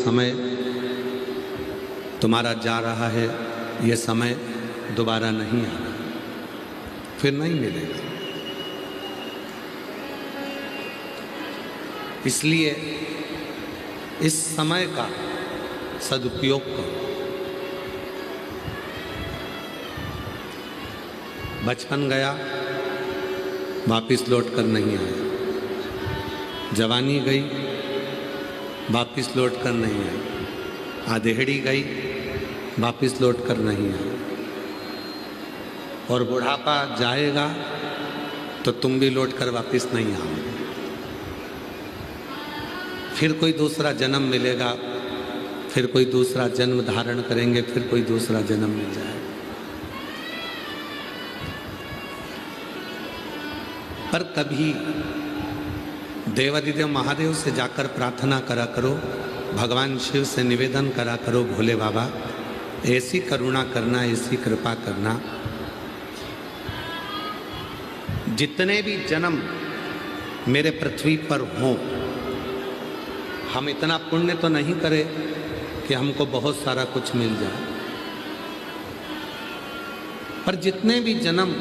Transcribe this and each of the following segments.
समय तुम्हारा जा रहा है, ये समय दोबारा नहीं आना, फिर नहीं मिलेगा। इसलिए इस समय का सदुपयोग करो। बचपन गया, वापिस लौट कर नहीं आया। जवानी गई, वापिस लौट कर नहीं आई। आधेड़ी गई, वापिस लौट कर नहीं आई। और बुढ़ापा जाएगा तो तुम भी लौट कर वापिस नहीं आओगे। फिर कोई दूसरा जन्म मिलेगा, फिर कोई दूसरा जन्म धारण करेंगे, फिर कोई दूसरा जन्म मिल जाएगा। पर कभी देवादिदेव महादेव से जाकर प्रार्थना करा करो, भगवान शिव से निवेदन करा करो, भोले बाबा ऐसी करुणा करना, ऐसी कृपा करना, जितने भी जन्म मेरे पृथ्वी पर हों, हम इतना पुण्य तो नहीं करें कि हमको बहुत सारा कुछ मिल जाए, पर जितने भी जन्म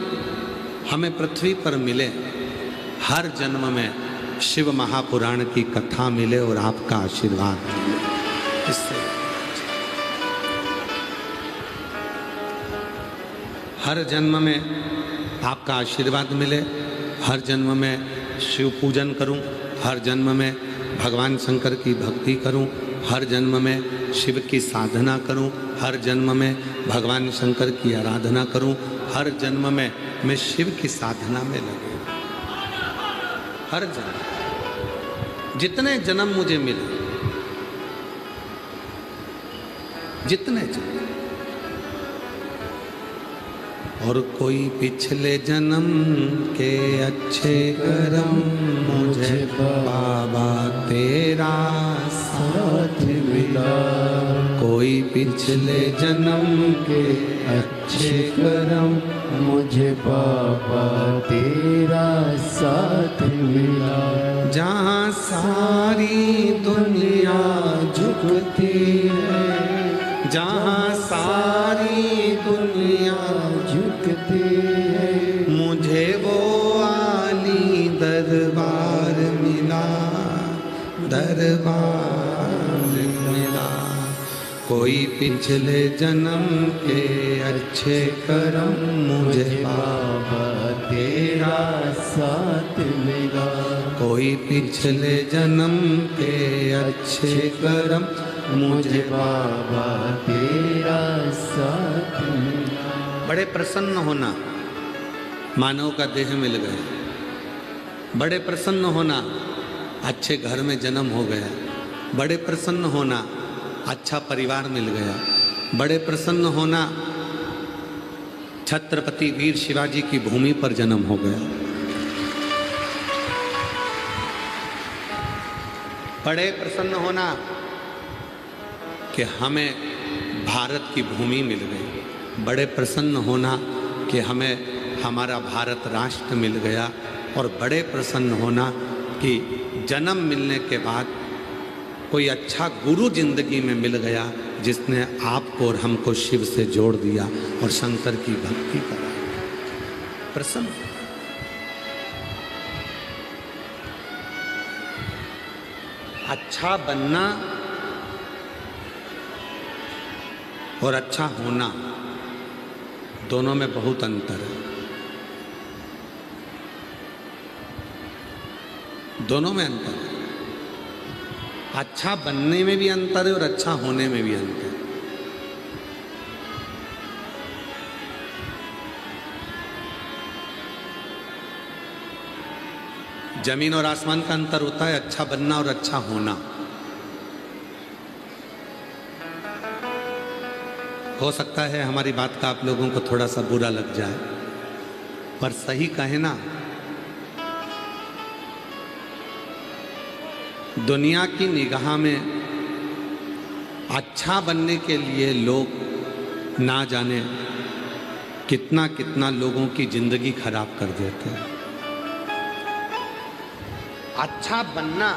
हमें पृथ्वी पर मिले, हर जन्म में शिव महापुराण की कथा मिले और आपका आशीर्वाद मिले। इससे हर जन्म में आपका आशीर्वाद मिले, हर जन्म में शिव पूजन करूं, हर जन्म में भगवान शंकर की भक्ति करूं, हर जन्म में शिव की साधना करूं, हर जन्म में भगवान शंकर की आराधना करूं, हर जन्म में मैं शिव की साधना में लगे। हर जन्म, जितने जन्म मुझे मिले, जितने जन्म, और कोई पिछले जन्म के अच्छे कर्म मुझे बाबा तेरा साथ मिला। कोई पिछले जन्म के अच्छे कर्म मुझे बाबा तेरा साथ मिला। जहाँ सारी दुनिया झुकती है, जहाँ सारी दुनिया झुकती है, मुझे वो आली दरबार मिला, दरबार मिला। कोई पिछले जन्म के अच्छे कर्म मुझे बाबा तेरा साथ मिला। कोई पिछले जन्म के अच्छे कर्म मुझे बाबा तेरा साथ मिला। बड़े प्रसन्न होना, मानव का देह मिल गया। बड़े प्रसन्न होना, अच्छे घर में जन्म हो गया। बड़े प्रसन्न होना, अच्छा परिवार मिल गया। बड़े प्रसन्न होना, छत्रपति वीर शिवाजी की भूमि पर जन्म हो गया। बड़े प्रसन्न होना कि हमें भारत की भूमि मिल गई। बड़े प्रसन्न होना कि हमें हमारा भारत राष्ट्र मिल गया। और बड़े प्रसन्न होना कि जन्म मिलने के बाद कोई अच्छा गुरु जिंदगी में मिल गया, जिसने आपको और हमको शिव से जोड़ दिया और शंकर की भक्ति कराई। प्रसन्न। अच्छा बनना और अच्छा होना, दोनों में बहुत अंतर है। दोनों में अंतर है। अच्छा बनने में भी अंतर है और अच्छा होने में भी अंतर है। जमीन और आसमान का अंतर होता है अच्छा बनना और अच्छा होना। हो सकता है हमारी बात का आप लोगों को थोड़ा सा बुरा लग जाए, पर सही कहे ना, दुनिया की निगाह में अच्छा बनने के लिए लोग ना जाने कितना कितना लोगों की जिंदगी खराब कर देते हैं। अच्छा बनना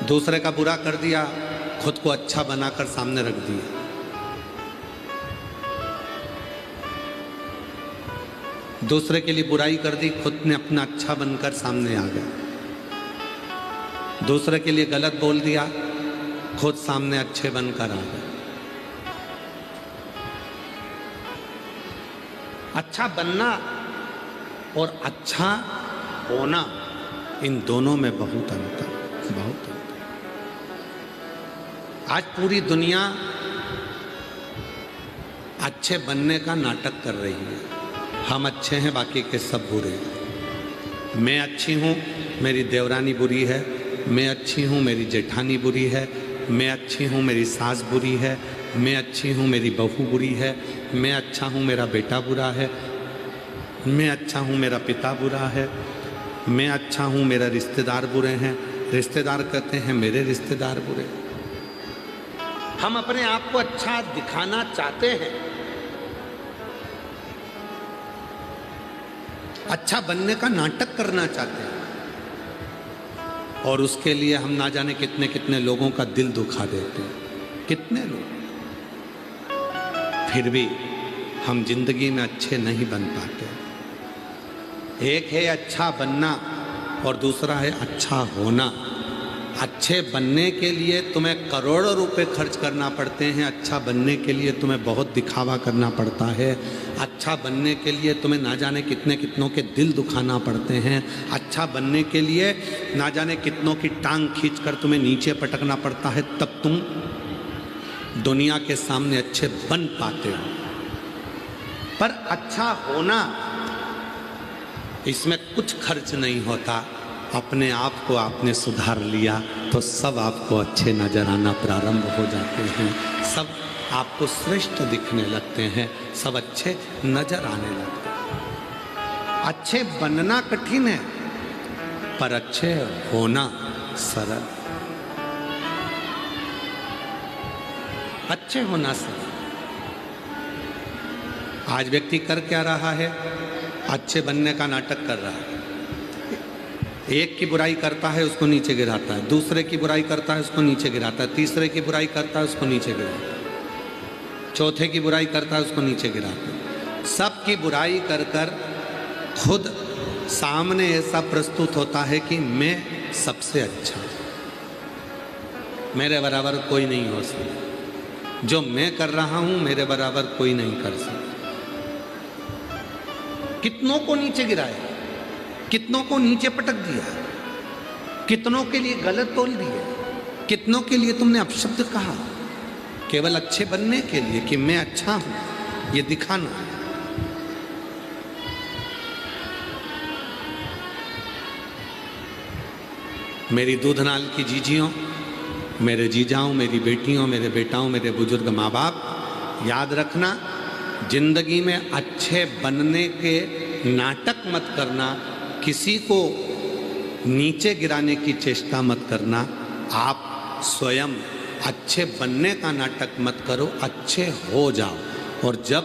दूसरे का बुरा कर दिया, खुद को अच्छा बनाकर सामने रख दिया। दूसरे के लिए बुराई कर दी, खुद ने अपना अच्छा बनकर सामने आ गया। दूसरे के लिए गलत बोल दिया, खुद सामने अच्छे बनकर आ गए। अच्छा बनना और अच्छा होना, इन दोनों में बहुत अंतर, बहुत अंतर। आज पूरी दुनिया अच्छे बनने का नाटक कर रही है। हम अच्छे हैं, बाकी के सब बुरे। मैं अच्छी हूँ, मेरी देवरानी बुरी है। मैं अच्छी हूँ, मेरी जेठानी बुरी है। मैं अच्छी हूँ, मेरी सास बुरी है। मैं अच्छी हूँ, मेरी बहू बुरी है। मैं अच्छा हूँ, मेरा बेटा बुरा है। मैं अच्छा हूँ, मेरा पिता बुरा है। मैं अच्छा हूँ, मेरा रिश्तेदार बुरे हैं। रिश्तेदार कहते हैं मेरे रिश्तेदार बुरे। हम अपने आप को अच्छा दिखाना चाहते हैं, अच्छा बनने का नाटक करना चाहते हैं, और उसके लिए हम ना जाने कितने कितने लोगों का दिल दुखा देते हैं। कितने लोग, फिर भी हम जिंदगी में अच्छे नहीं बन पाते। एक है अच्छा बनना और दूसरा है अच्छा होना। अच्छे बनने के लिए तुम्हें करोड़ों रुपए खर्च करना पड़ते हैं। अच्छा बनने के लिए तुम्हें बहुत दिखावा करना पड़ता है। अच्छा बनने के लिए तुम्हें ना जाने कितने कितनों के दिल दुखाना पड़ते हैं। अच्छा बनने के लिए ना जाने कितनों की टांग खींचकर तुम्हें नीचे पटकना पड़ता है, तब तुम दुनिया के सामने अच्छे बन पाते हो। पर अच्छा होना, इसमें कुछ खर्च नहीं होता। अपने आप को आपने सुधार लिया तो सब आपको अच्छे नजर आना प्रारंभ हो जाते हैं। सब आपको श्रेष्ठ दिखने लगते हैं, सब अच्छे नजर आने लगते हैं। अच्छे बनना कठिन है, पर अच्छे होना सरल। अच्छे होना सरल। आज व्यक्ति कर क्या रहा है? अच्छे बनने का नाटक कर रहा है। एक की बुराई करता है, उसको नीचे गिराता है। दूसरे की बुराई करता है, उसको नीचे गिराता है। तीसरे की बुराई करता है, उसको नीचे गिराता है। चौथे की बुराई करता है, उसको नीचे गिराता है। सबकी बुराई कर कर खुद सामने ऐसा प्रस्तुत होता है कि मैं सबसे अच्छा, मेरे बराबर कोई नहीं हो सकता। जो मैं कर रहा हूं मेरे बराबर कोई नहीं कर सकता। कितनों को नीचे गिराया, कितनों को नीचे पटक दिया, कितनों के लिए गलत बोल दिया, कितनों के लिए तुमने अपशब्द कहा, केवल अच्छे बनने के लिए कि मैं अच्छा हूं, ये दिखाना है। मेरी दूधनाल की जीजियों, मेरे जीजाओं, मेरी बेटियों, मेरे बेटाओं, मेरे बुजुर्ग माँ बाप, याद रखना, जिंदगी में अच्छे बनने के नाटक मत करना। किसी को नीचे गिराने की चेष्टा मत करना। आप स्वयं अच्छे बनने का नाटक मत करो, अच्छे हो जाओ। और जब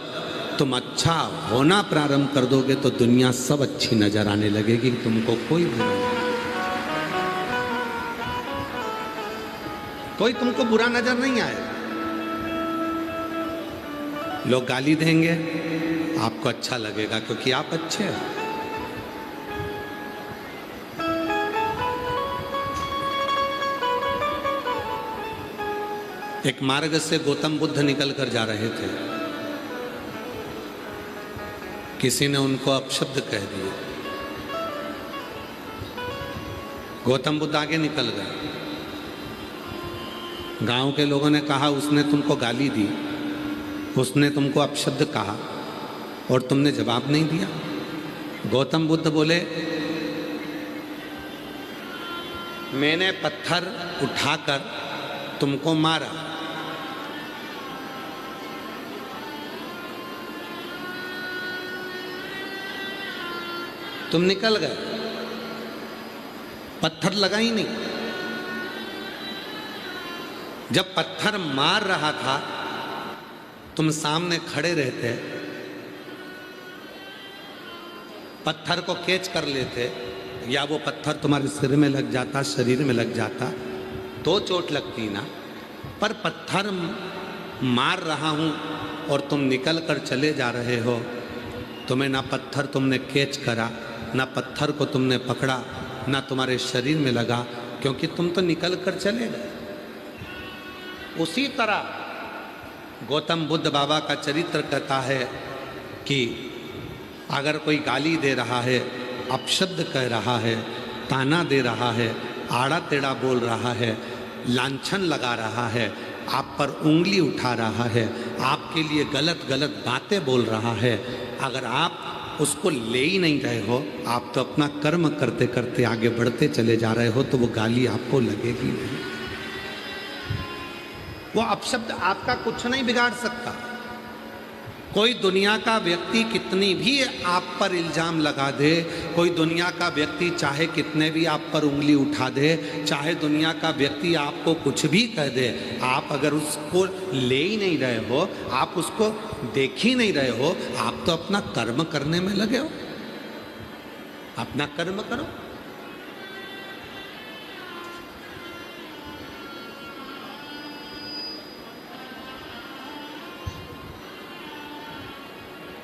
तुम अच्छा होना प्रारंभ कर दोगे तो दुनिया सब अच्छी नजर आने लगेगी, तुमको कोई बुरा नहीं, कोई तुमको बुरा नजर नहीं आएगा। लोग गाली देंगे, आपको अच्छा लगेगा क्योंकि आप अच्छे हो। एक मार्ग से गौतम बुद्ध निकल कर जा रहे थे। किसी ने उनको अपशब्द कह दिए। गौतम बुद्ध आगे निकल गए। गांव के लोगों ने कहा उसने तुमको गाली दी, उसने तुमको अपशब्द कहा और तुमने जवाब नहीं दिया। गौतम बुद्ध बोले, मैंने पत्थर उठाकर तुमको मारा, तुम निकल गए, पत्थर लगा ही नहीं। जब पत्थर मार रहा था तुम सामने खड़े रहते, पत्थर को कैच कर लेते, या वो पत्थर तुम्हारे सिर में लग जाता, शरीर में लग जाता, तो चोट लगती ना, पर पत्थर मार रहा हूँ और तुम निकल कर चले जा रहे हो, तुम्हें ना पत्थर तुमने कैच करा, ना पत्थर को तुमने पकड़ा, ना तुम्हारे शरीर में लगा, क्योंकि तुम तो निकल कर चले गए। उसी तरह गौतम बुद्ध बाबा का चरित्र कहता है कि अगर कोई गाली दे रहा है, अपशब्द कह रहा है, ताना दे रहा है, आड़ा टेढ़ा बोल रहा है, लांछन लगा रहा है, आप पर उंगली उठा रहा है, आपके लिए गलत गलत बातें बोल रहा है, अगर आप उसको ले ही नहीं रहे हो, आप तो अपना कर्म करते करते आगे बढ़ते चले जा रहे हो, तो वो गाली आपको लगेगी नहीं। वो अपशब्द आपका कुछ नहीं बिगाड़ सकता। कोई दुनिया का व्यक्ति कितनी भी आप पर इल्ज़ाम लगा दे, कोई दुनिया का व्यक्ति चाहे कितने भी आप पर उंगली उठा दे, चाहे दुनिया का व्यक्ति आपको कुछ भी कह दे, आप अगर उसको ले ही नहीं रहे हो, आप उसको देख ही नहीं रहे हो, आप तो अपना कर्म करने में लगे हो। अपना कर्म करो।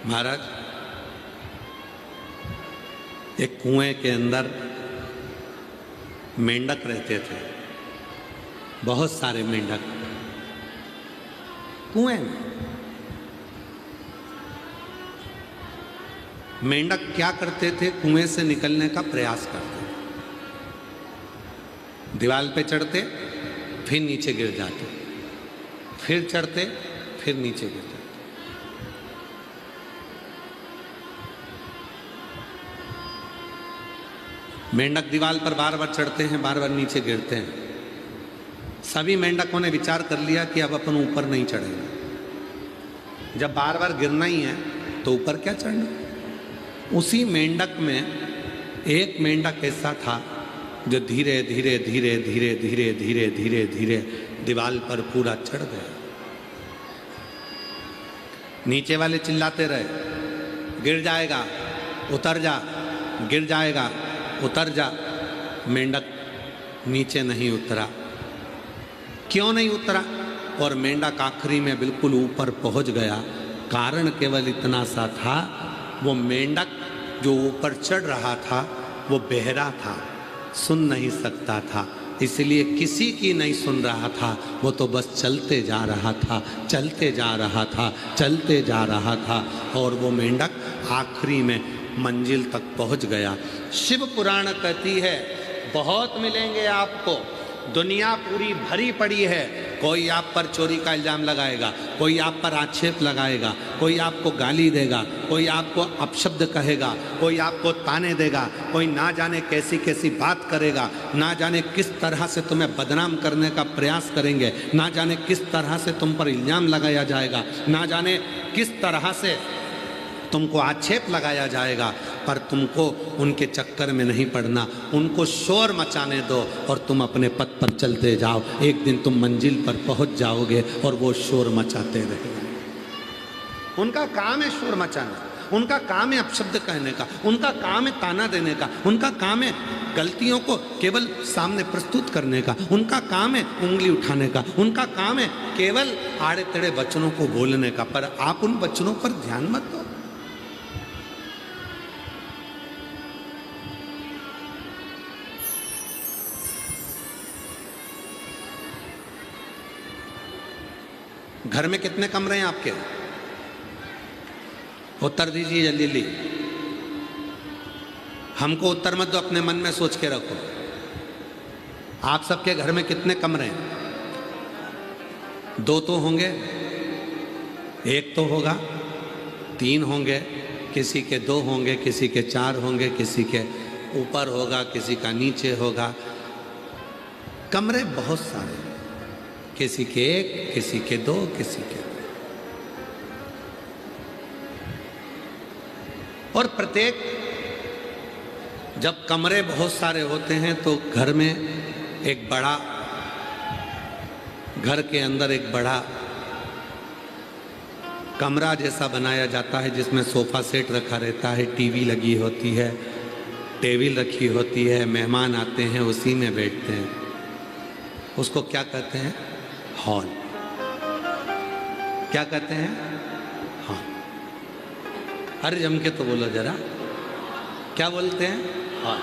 महाराज, एक कुएं के अंदर मेंढक रहते थे, बहुत सारे मेंढक कुएं में। मेंढक क्या करते थे? कुएं से निकलने का प्रयास करते थे। दीवार पे चढ़ते, फिर नीचे गिर जाते, फिर चढ़ते, फिर नीचे गिर जाते। मेंढक दीवार पर बार बार चढ़ते हैं, बार बार नीचे गिरते हैं। सभी मेंढकों ने विचार कर लिया कि अब अपन ऊपर नहीं चढ़ेंगे, जब बार बार गिरना ही है तो ऊपर क्या चढ़ना। उसी मेंढक में एक मेंढक ऐसा था जो धीरे धीरे धीरे धीरे धीरे धीरे धीरे धीरे दीवार पर पूरा चढ़ गया। नीचे वाले चिल्लाते रहे, गिर जाएगा, उतर जा, गिर जाएगा, उतर जा। मेंढक नीचे नहीं उतरा। क्यों नहीं उतरा? और मेंढक आखिरी में बिल्कुल ऊपर पहुंच गया। कारण केवल इतना सा था, वो मेंढक जो ऊपर चढ़ रहा था वो बहरा था, सुन नहीं सकता था, इसलिए किसी की नहीं सुन रहा था। वो तो बस चलते जा रहा था, चलते जा रहा था, चलते जा रहा था, और वो मेंढक आखिरी में मंजिल तक पहुंच गया। शिव पुराण कहती है, बहुत मिलेंगे आपको, दुनिया पूरी भरी पड़ी है। कोई आप पर चोरी का इल्ज़ाम लगाएगा, कोई आप पर आक्षेप लगाएगा, कोई आपको गाली देगा, कोई आपको अपशब्द कहेगा, कोई आपको ताने देगा, कोई ना जाने कैसी कैसी बात करेगा, ना जाने किस तरह से तुम्हें बदनाम करने का प्रयास करेंगे, ना जाने किस तरह से तुम पर इल्ज़ाम लगाया जाएगा, ना जाने किस तरह से तुमको आक्षेप लगाया जाएगा। पर तुमको उनके चक्कर में नहीं पड़ना, उनको शोर मचाने दो और तुम अपने पथ पर चलते जाओ। एक दिन तुम मंजिल पर पहुंच जाओगे और वो शोर मचाते रहेंगे। उनका काम है शोर मचाना, उनका काम है अपशब्द कहने का, उनका काम है ताना देने का, उनका काम है गलतियों को केवल सामने प्रस्तुत करने का, उनका काम है उंगली उठाने का, उनका काम है केवल आड़े टेढ़े वचनों को बोलने का। पर आप उन वचनों पर ध्यान मत दो। घर में कितने कमरे हैं आपके? उत्तर दीजिए जल्दी जल्दी। हमको उत्तर मत दो, अपने मन में सोच के रखो। आप सबके घर में कितने कमरे हैं? 2 तो होंगे, 1 तो होगा, 3 होंगे, किसी के 2 होंगे, किसी के 4 होंगे, किसी के ऊपर होगा, किसी का नीचे होगा। कमरे बहुत सारे, किसी के 1, किसी के 2, किसी के। और प्रत्येक, जब कमरे बहुत सारे होते हैं तो घर में एक बड़ा, घर के अंदर एक बड़ा कमरा जैसा बनाया जाता है, जिसमें सोफा सेट रखा रहता है, टीवी लगी होती है, टेबल रखी होती है, मेहमान आते हैं उसी में बैठते हैं। उसको क्या कहते हैं? हॉल। क्या कहते हैं? हॉल। अरे जम के तो बोलो जरा, क्या बोलते हैं? हॉल।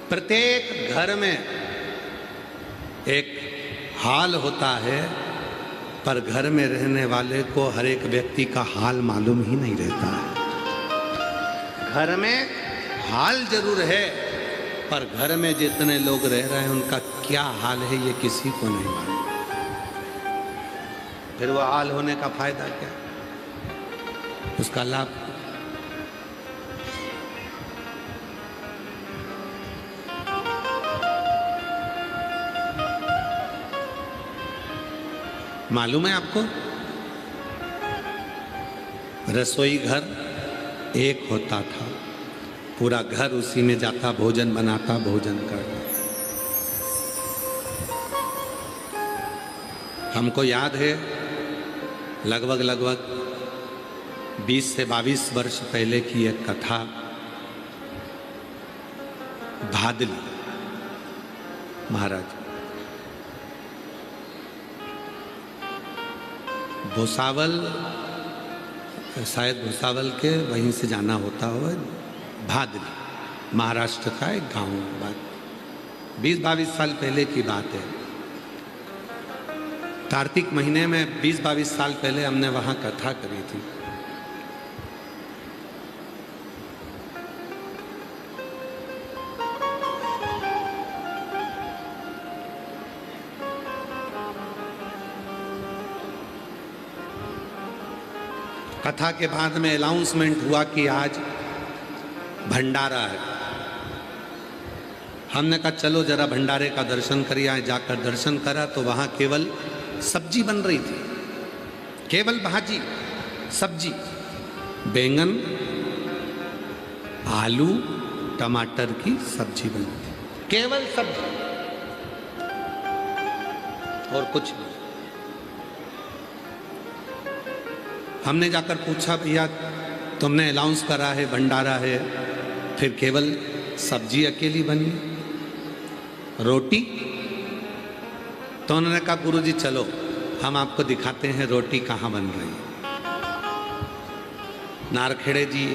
प्रत्येक घर में एक हॉल होता है, पर घर में रहने वाले को हर एक व्यक्ति का हाल मालूम ही नहीं रहता है। घर में हाल जरूर है, पर घर में जितने लोग रह रहे हैं उनका क्या हाल है ये किसी को नहीं मालूम। फिर वो हाल होने का फायदा क्या, उसका लाभ? मालूम है आपको? रसोई घर एक होता था, पूरा घर उसी में जाता, भोजन बनाता, भोजन करता। हमको याद है लगभग 20 से 22 वर्ष पहले की एक कथा। भादली महाराज भुसावल, शायद भुसावल के वहीं से जाना होता हुआ, भादली महाराष्ट्र का एक गांव। बात 20-22 साल पहले की बात है। कार्तिक महीने में 20-22 साल पहले हमने वहां कथा करी थी। कथा के बाद में अनाउंसमेंट हुआ कि आज भंडारा है। हमने कहा चलो जरा भंडारे का दर्शन करिए। आए जाकर दर्शन करा तो वहां केवल सब्जी बन रही थी, केवल भाजी सब्जी, बैंगन आलू टमाटर की सब्जी बनी थी, केवल सब्जी और कुछ नहीं। हमने जाकर पूछा भैया तुमने अनाउंस करा है भंडारा है, फिर केवल सब्जी अकेली बनी, रोटी? तो उन्होंने कहा गुरुजी चलो हम आपको दिखाते हैं रोटी कहाँ बन रही है। नारखेड़े जी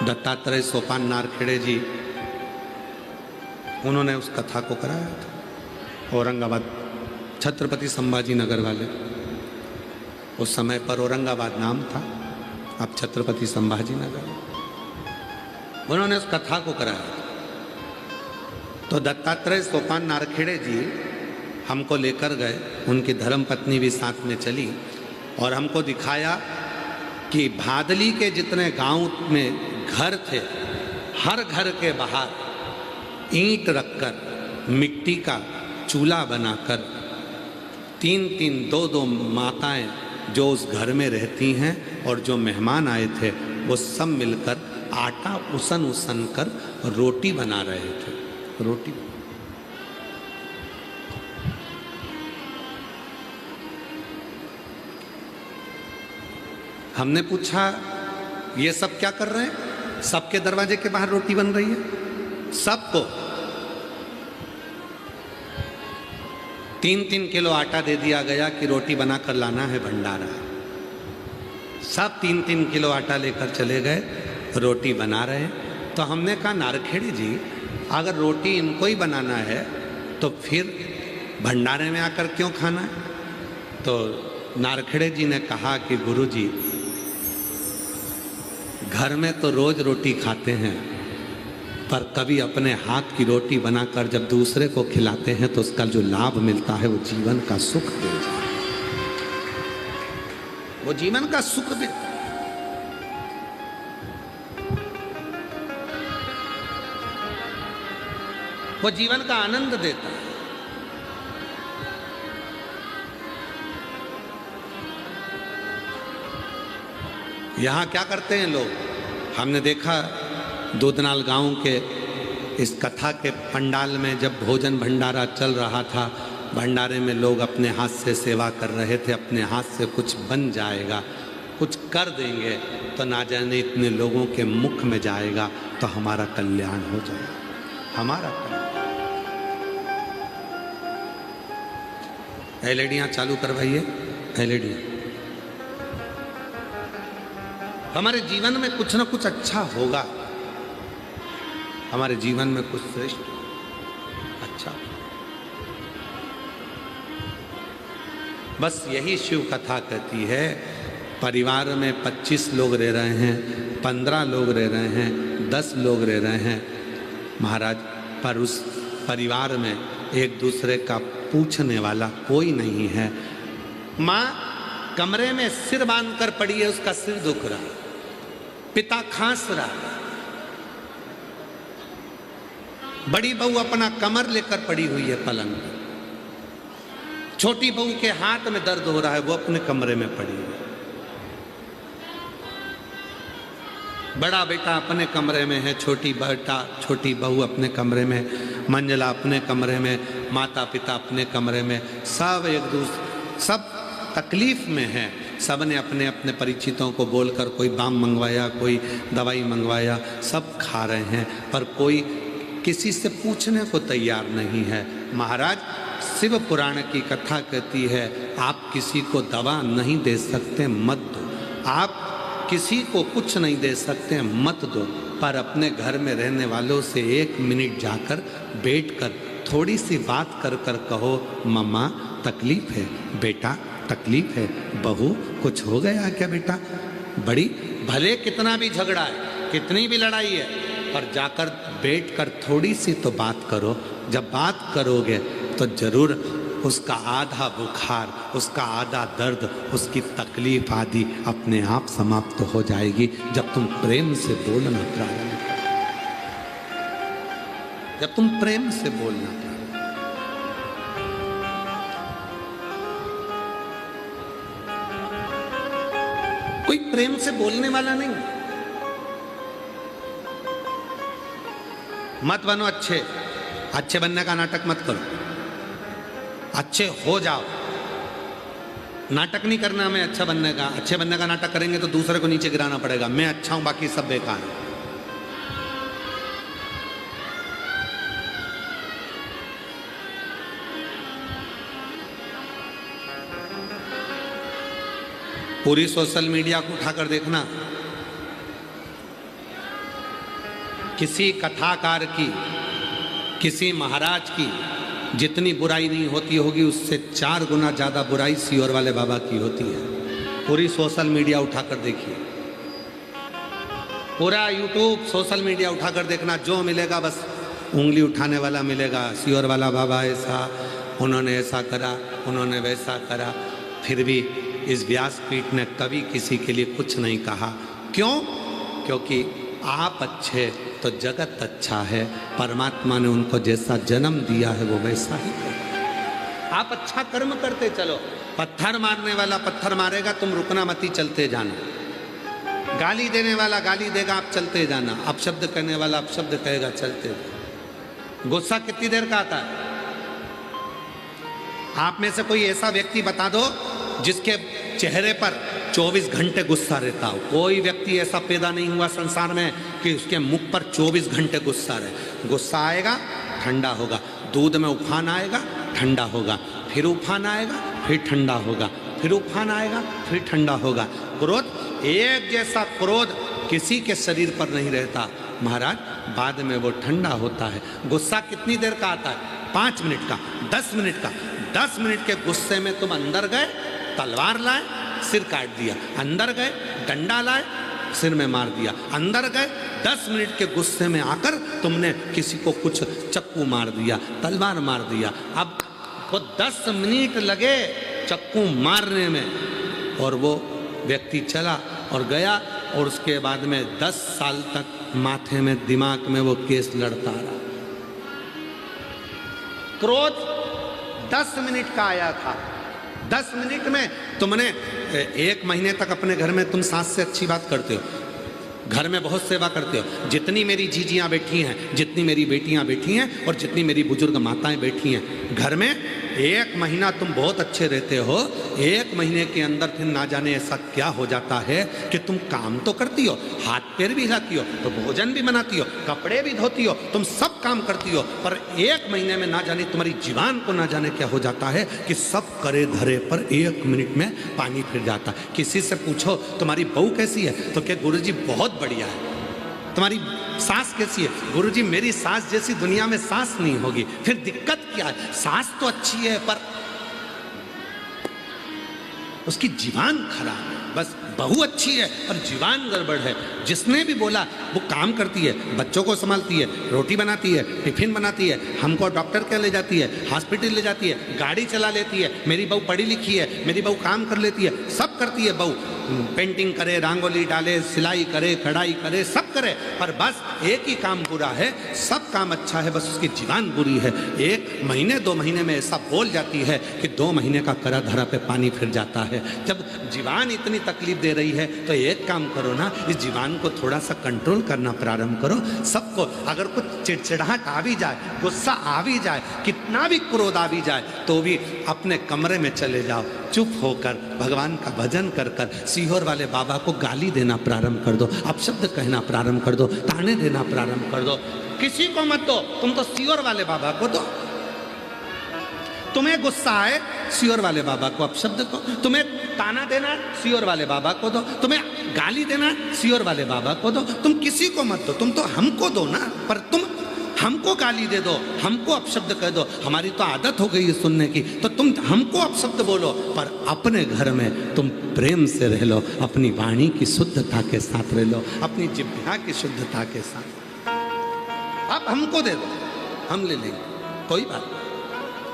दत्तात्रेय सोपान नारखेड़े जी, उन्होंने उस कथा को कराया था। औरंगाबाद छत्रपति संभाजी नगर वाले, उस समय पर औरंगाबाद नाम था, अब छत्रपति संभाजी नगर, उन्होंने उस कथा को कराया था। तो दत्तात्रेय सोपान नारखेड़े जी हमको लेकर गए, उनकी धर्मपत्नी भी साथ में चली और हमको दिखाया कि भादली के जितने गांव में घर थे, हर घर के बाहर ईंट रखकर मिट्टी का चूल्हा बनाकर 3-3, 2-2 माताएं जो उस घर में रहती हैं और जो मेहमान आए थे वो सब मिलकर आटा उसन कर रोटी बना रहे थे। रोटी हमने पूछा ये सब क्या कर रहे हैं? सबके दरवाजे के बाहर रोटी बन रही है, सबको 3-3 किलो आटा दे दिया गया कि रोटी बनाकर लाना है भंडारा। सब 3-3 किलो आटा लेकर चले गए, रोटी बना रहे हैं। तो हमने कहा नारखेड़े जी अगर रोटी इनको ही बनाना है तो फिर भंडारे में आकर क्यों खाना है? तो नारखेड़े जी ने कहा कि गुरुजी घर में तो रोज रोटी खाते हैं, पर कभी अपने हाथ की रोटी बनाकर जब दूसरे को खिलाते हैं तो उसका जो लाभ मिलता है वो जीवन का सुख देता है, वो जीवन का सुख देता है। वो जीवन का आनंद देता है। यहाँ क्या करते हैं लोग, हमने देखा दूधनाल गांव के इस कथा के पंडाल में जब भोजन भंडारा चल रहा था, भंडारे में लोग अपने हाथ से सेवा कर रहे थे, अपने हाथ से कुछ बन जाएगा, कुछ कर देंगे तो ना जाने इतने लोगों के मुख में जाएगा तो हमारा कल्याण हो जाएगा, हमारा कल्याण। एलईडियाँ चालू करवाइए, एलईडियाँ। हमारे जीवन में कुछ ना कुछ अच्छा होगा, हमारे जीवन में कुछ श्रेष्ठ अच्छा। बस यही शिव कथा कहती है। परिवार में 25 लोग रह रहे हैं, 15 लोग रह रहे हैं, 10 लोग रह रहे हैं महाराज, पर उस परिवार में एक दूसरे का पूछने वाला कोई नहीं है। माँ कमरे में सिर बांध कर पड़ी है, उसका सिर दुख रहा, पिता खांस रहा, बड़ी बहू अपना कमर लेकर पड़ी हुई है पलंग पर, छोटी बहू के हाथ में दर्द हो रहा है, वो अपने कमरे में पड़ी है, बड़ा बेटा अपने कमरे में है, छोटी बहू अपने कमरे में, मंजला अपने कमरे में, माता पिता अपने कमरे में, सब एक दूसरे सब तकलीफ में है। सब ने अपने अपने परिचितों को बोलकर कोई बाम मंगवाया, कोई दवाई मंगवाया, सब खा रहे हैं, पर कोई किसी से पूछने को तैयार नहीं है। महाराज शिव पुराण की कथा कहती है, आप किसी को दवा नहीं दे सकते मत दो, आप किसी को कुछ नहीं दे सकते मत दो, पर अपने घर में रहने वालों से 1 मिनट जाकर बैठकर थोड़ी सी बात कर कर कहो, मम्मा तकलीफ है, बेटा तकलीफ है, बहू कुछ हो गया क्या बेटा। बड़ी भले कितना भी झगड़ा है, कितनी भी लड़ाई है, पर जाकर बैठकर थोड़ी सी तो बात करो। जब बात करोगे तो जरूर उसका आधा बुखार, उसका आधा दर्द, उसकी तकलीफ आदि अपने आप समाप्त हो जाएगी, जब तुम प्रेम से बोलना प्रारंभ करो, जब तुम प्रेम से बोलना प्रारंभ। कोई प्रेम से बोलने वाला नहीं। मत बनो अच्छे, अच्छे बनने का नाटक मत करो, अच्छे हो जाओ। नाटक नहीं करना हमें अच्छा बनने का। अच्छे बनने का नाटक करेंगे तो दूसरे को नीचे गिराना पड़ेगा, मैं अच्छा हूं बाकी सब बेकार है। पूरी सोशल मीडिया को उठाकर देखना, किसी कथाकार की, किसी महाराज की जितनी बुराई नहीं होती होगी, उससे 4 गुना ज़्यादा बुराई सीहोर वाले बाबा की होती है। पूरी सोशल मीडिया उठाकर देखिए, पूरा यूट्यूब सोशल मीडिया उठाकर देखना, जो मिलेगा बस उंगली उठाने वाला मिलेगा। सीहोर वाला बाबा ऐसा, उन्होंने ऐसा करा, उन्होंने वैसा करा। फिर भी इस व्यासपीठ ने कभी किसी के लिए कुछ नहीं कहा। क्यों? क्योंकि आप अच्छे तो जगत अच्छा है। परमात्मा ने उनको जैसा जन्म दिया है वो वैसा ही करो। आप अच्छा कर्म करते चलो। पत्थर मारने वाला पत्थर मारेगा, तुम रुकना मती, चलते जाना। गाली देने वाला गाली देगा, आप चलते जाना। अपशब्द कहने वाला अपशब्द कहेगा, चलते जाना। गुस्सा कितनी देर का आता है? आप में से कोई ऐसा व्यक्ति बता दो जिसके चेहरे पर 24 घंटे गुस्सा रहता हो। कोई व्यक्ति ऐसा पैदा नहीं हुआ संसार में कि उसके मुख पर 24 घंटे गुस्सा रहे। गुस्सा आएगा, ठंडा होगा। दूध में उफान आएगा, ठंडा होगा। फिर उफान आएगा, फिर ठंडा होगा। फिर उफान आएगा, फिर ठंडा होगा। क्रोध, एक जैसा क्रोध किसी के शरीर पर नहीं रहता महाराज, बाद में वो ठंडा होता है। गुस्सा कितनी देर का आता है? 5 मिनट का, 10 मिनट का। 10 मिनट के गुस्से में तुम अंदर गए, तलवार लाए, सिर काट दिया। अंदर गए, डंडा लाए, सिर में मार दिया। अंदर गए, 10 मिनट के गुस्से में आकर तुमने किसी को कुछ चक्कू मार दिया, तलवार मार दिया। अब वो 10 मिनट लगे चक्कू मारने में, और वो व्यक्ति चला और गया, और उसके बाद में 10 साल तक माथे में, दिमाग में वो केस लड़ता रहा। क्रोध 10 मिनट का आया था। 10 मिनट में तुमने 1 महीने तक अपने घर में तुम सास से अच्छी बात करते हो, घर में बहुत सेवा करते हो। जितनी मेरी जीजियाँ बैठी हैं, जितनी मेरी बेटियाँ बैठी हैं, और जितनी मेरी बुजुर्ग माताएं बैठी हैं, घर में एक महीना तुम बहुत अच्छे रहते हो, एक महीने के अंदर फिर ना जाने ऐसा क्या हो जाता है कि तुम काम तो करती हो, हाथ पैर भी हिलाती हो, तो भोजन भी बनाती हो, कपड़े भी धोती हो, तुम सब काम करती हो, पर एक महीने में ना जाने तुम्हारी जीवान को ना जाने क्या हो जाता है कि सब करे धरे पर एक मिनट में पानी फिर जाता है। किसी से पूछो तुम्हारी बहू कैसी है, तो क्या गुरुजी बहुत बढ़िया है। तुम्हारी सास कैसी है, गुरुजी मेरी सास जैसी दुनिया में सास नहीं होगी। फिर दिक्कत क्या है, सास तो अच्छी है पर उसकी जीवान खराब है। बस बहू अच्छी है और जीवान गड़बड़ है। जिसने भी बोला वो काम करती है, बच्चों को संभालती है, रोटी बनाती है, टिफिन बनाती है, हमको डॉक्टर के ले जाती है, हॉस्पिटल ले जाती है, गाड़ी चला लेती है, मेरी बहू पढ़ी लिखी है, मेरी बहू काम कर लेती है, सब करती है बहू, पेंटिंग करे, रंगोली डाले, सिलाई करे, कढ़ाई करे, सब करे, पर बस एक ही काम बुरा है, सब काम अच्छा है, बस उसकी जीवान बुरी है। एक महीने 2 महीने में ऐसा बोल जाती है कि 2 महीने का करा धरा पे पानी फिर जाता है। जब जीवान इतनी तकलीफ दे रही है तो एक काम करो ना, इस जीवान को थोड़ा सा कंट्रोल करना प्रारंभ करो। सबको अगर कुछ चिड़चिड़ाहट आ भी जाए, गुस्सा आ भी जाए, कितना भी क्रोध आ भी जाए, तो भी अपने कमरे में चले जाओ, चुप होकर भगवान का भजन कर कर सीहोर वाले बाबा को गाली देना प्रारंभ कर दो, अपशब्द कहना प्रारंभ कर दो, ताने देना प्रारंभ कर दो। किसी को मत दो, तुम तो सीहोर वाले बाबा को दो। तुम्हें गुस्सा आए, सीहोर वाले बाबा को अपशब्द को, तुम्हें ताना देना सीहोर वाले बाबा को दो, तुम्हें गाली देना सीहोर वाले बाबा को दो। तुम किसी को मत दो, तुम तो हमको दो ना, पर तुम हमको गाली दे दो, हमको अपशब्द कह दो। हमारी तो आदत हो गई है सुनने की, तो तुम हमको अपशब्द बोलो, पर अपने घर में तुम प्रेम से रह लो, अपनी वाणी की शुद्धता के साथ रह लो, अपनी जिह्वा की शुद्धता के साथ। अब हमको दे दो, हम ले लेंगे, कोई बात नहीं,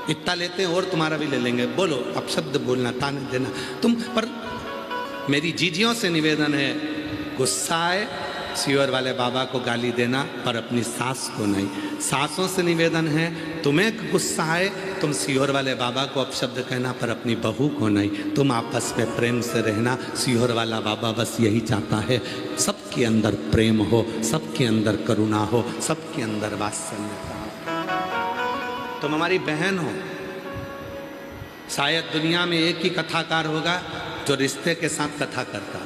इतना लेते हैं और तुम्हारा भी ले लेंगे। बोलो, अपशब्द बोलना, ताने देना तुम। पर मेरी जीजियों से निवेदन है, गुस्सा आए सीहोर वाले बाबा को गाली देना, पर अपनी सास को नहीं। सासों से निवेदन है, तुम्हें गुस्सा आए तुम सीहोर वाले बाबा को अपशब्द कहना, पर अपनी बहू को नहीं। तुम आपस में प्रेम से रहना। सीहोर वाला बाबा बस यही चाहता है, सबके अंदर प्रेम हो, सबके अंदर करुणा हो, सबके अंदर वात्सल्यता हो। तुम हमारी बहन हो। शायद दुनिया में एक ही कथाकार होगा जो रिश्ते के साथ कथा करता,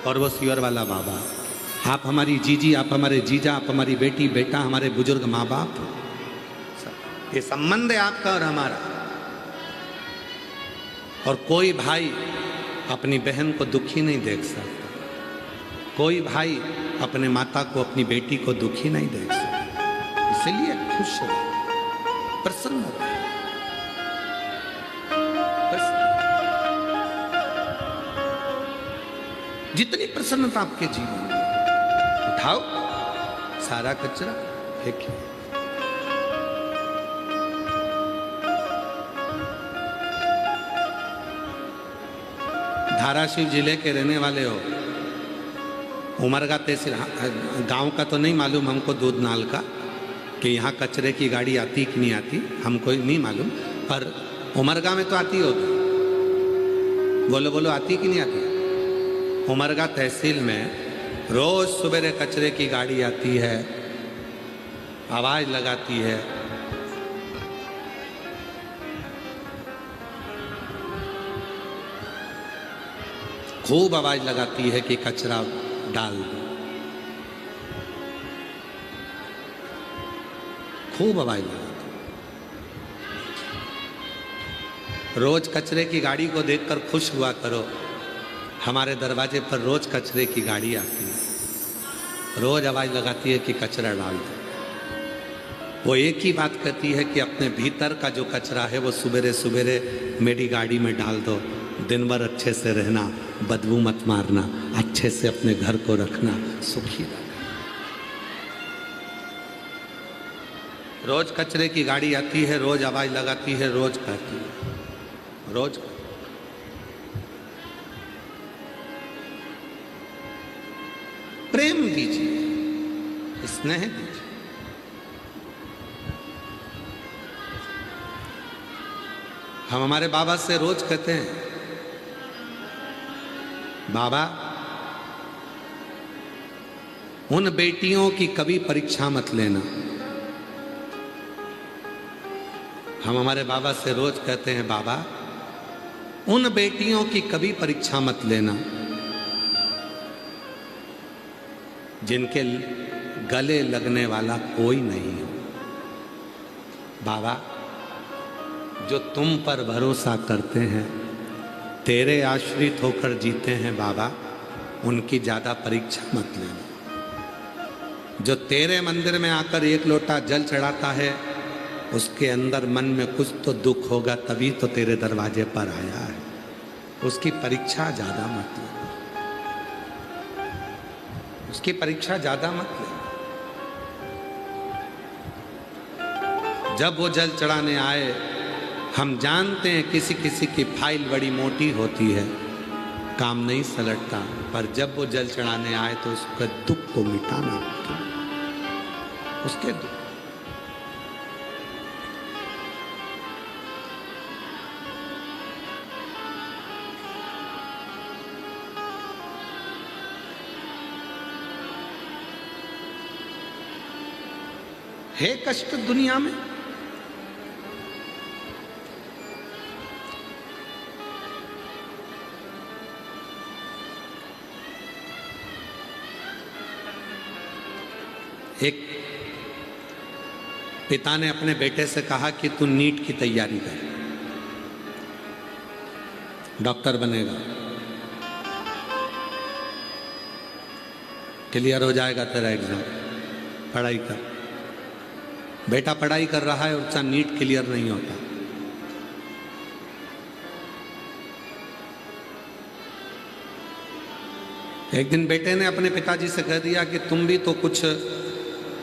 और वो सीहोर वाला बाबा। आप हमारी जीजी, आप हमारे जीजा, आप हमारी बेटी बेटा, हमारे बुजुर्ग माँ बाप, ये संबंध है आपका और हमारा। और कोई भाई अपनी बहन को दुखी नहीं देख सकता, कोई भाई अपने माता को, अपनी बेटी को दुखी नहीं देख सकता। इसलिए खुश रहो, प्रसन्न रहो। जितनी प्रसन्नता आपके जीवन में, उठाओ सारा कचरा फेंकिए। धाराशिव जिले के रहने वाले हो, उमरगा तहसील गांव का तो नहीं मालूम हमको, दूध नाल का, कि यहाँ कचरे की गाड़ी आती कि नहीं आती हमको नहीं मालूम, पर उमरगा में तो आती हो। बोलो बोलो, आती कि नहीं आती? उमरगा तहसील में रोज सुबह कचरे की गाड़ी आती है, आवाज लगाती है, खूब आवाज लगाती है कि कचरा डाल दो, खूब आवाज लगाती। रोज कचरे की गाड़ी को देखकर खुश हुआ करो। हमारे दरवाजे पर रोज कचरे की गाड़ी आती है, रोज आवाज लगाती है कि कचरा डाल दो। वो एक ही बात कहती है कि अपने भीतर का जो कचरा है वो सुबेरे सुबेरे मेरी गाड़ी में डाल दो। दिन भर अच्छे से रहना, बदबू मत मारना, अच्छे से अपने घर को रखना, सुखी रहना। रोज कचरे की गाड़ी आती है, रोज आवाज लगाती है, रोज कहती है, रोज कहती है। प्रेम दीजिए, स्नेह दीजिए। हम हमारे बाबा से रोज कहते हैं, बाबा उन बेटियों की कभी परीक्षा मत लेना। हम हमारे बाबा से रोज कहते हैं, बाबा उन बेटियों की कभी परीक्षा मत लेना जिनके गले लगने वाला कोई नहीं हो। बाबा जो तुम पर भरोसा करते हैं, तेरे आश्रित होकर जीते हैं, बाबा उनकी ज्यादा परीक्षा मत लेना। जो तेरे मंदिर में आकर एक लोटा जल चढ़ाता है, उसके अंदर मन में कुछ तो दुख होगा, तभी तो तेरे दरवाजे पर आया है। उसकी परीक्षा ज्यादा मत लेना, उसकी परीक्षा ज्यादा मत लेना। जब वो जल चढ़ाने आए, हम जानते हैं किसी किसी की फाइल बड़ी मोटी होती है, काम नहीं सलटता, पर जब वो जल चढ़ाने आए तो उसके दुख को मिटाना, उसके दुख। है कष्ट दुनिया में, एक पिता ने अपने बेटे से कहा कि तू नीट की तैयारी कर, डॉक्टर बनेगा, क्लियर हो जाएगा तेरा एग्जाम, पढ़ाई कर। बेटा पढ़ाई कर रहा है और उसका नीट क्लियर नहीं होता। एक दिन बेटे ने अपने पिताजी से कह दिया कि तुम भी तो कुछ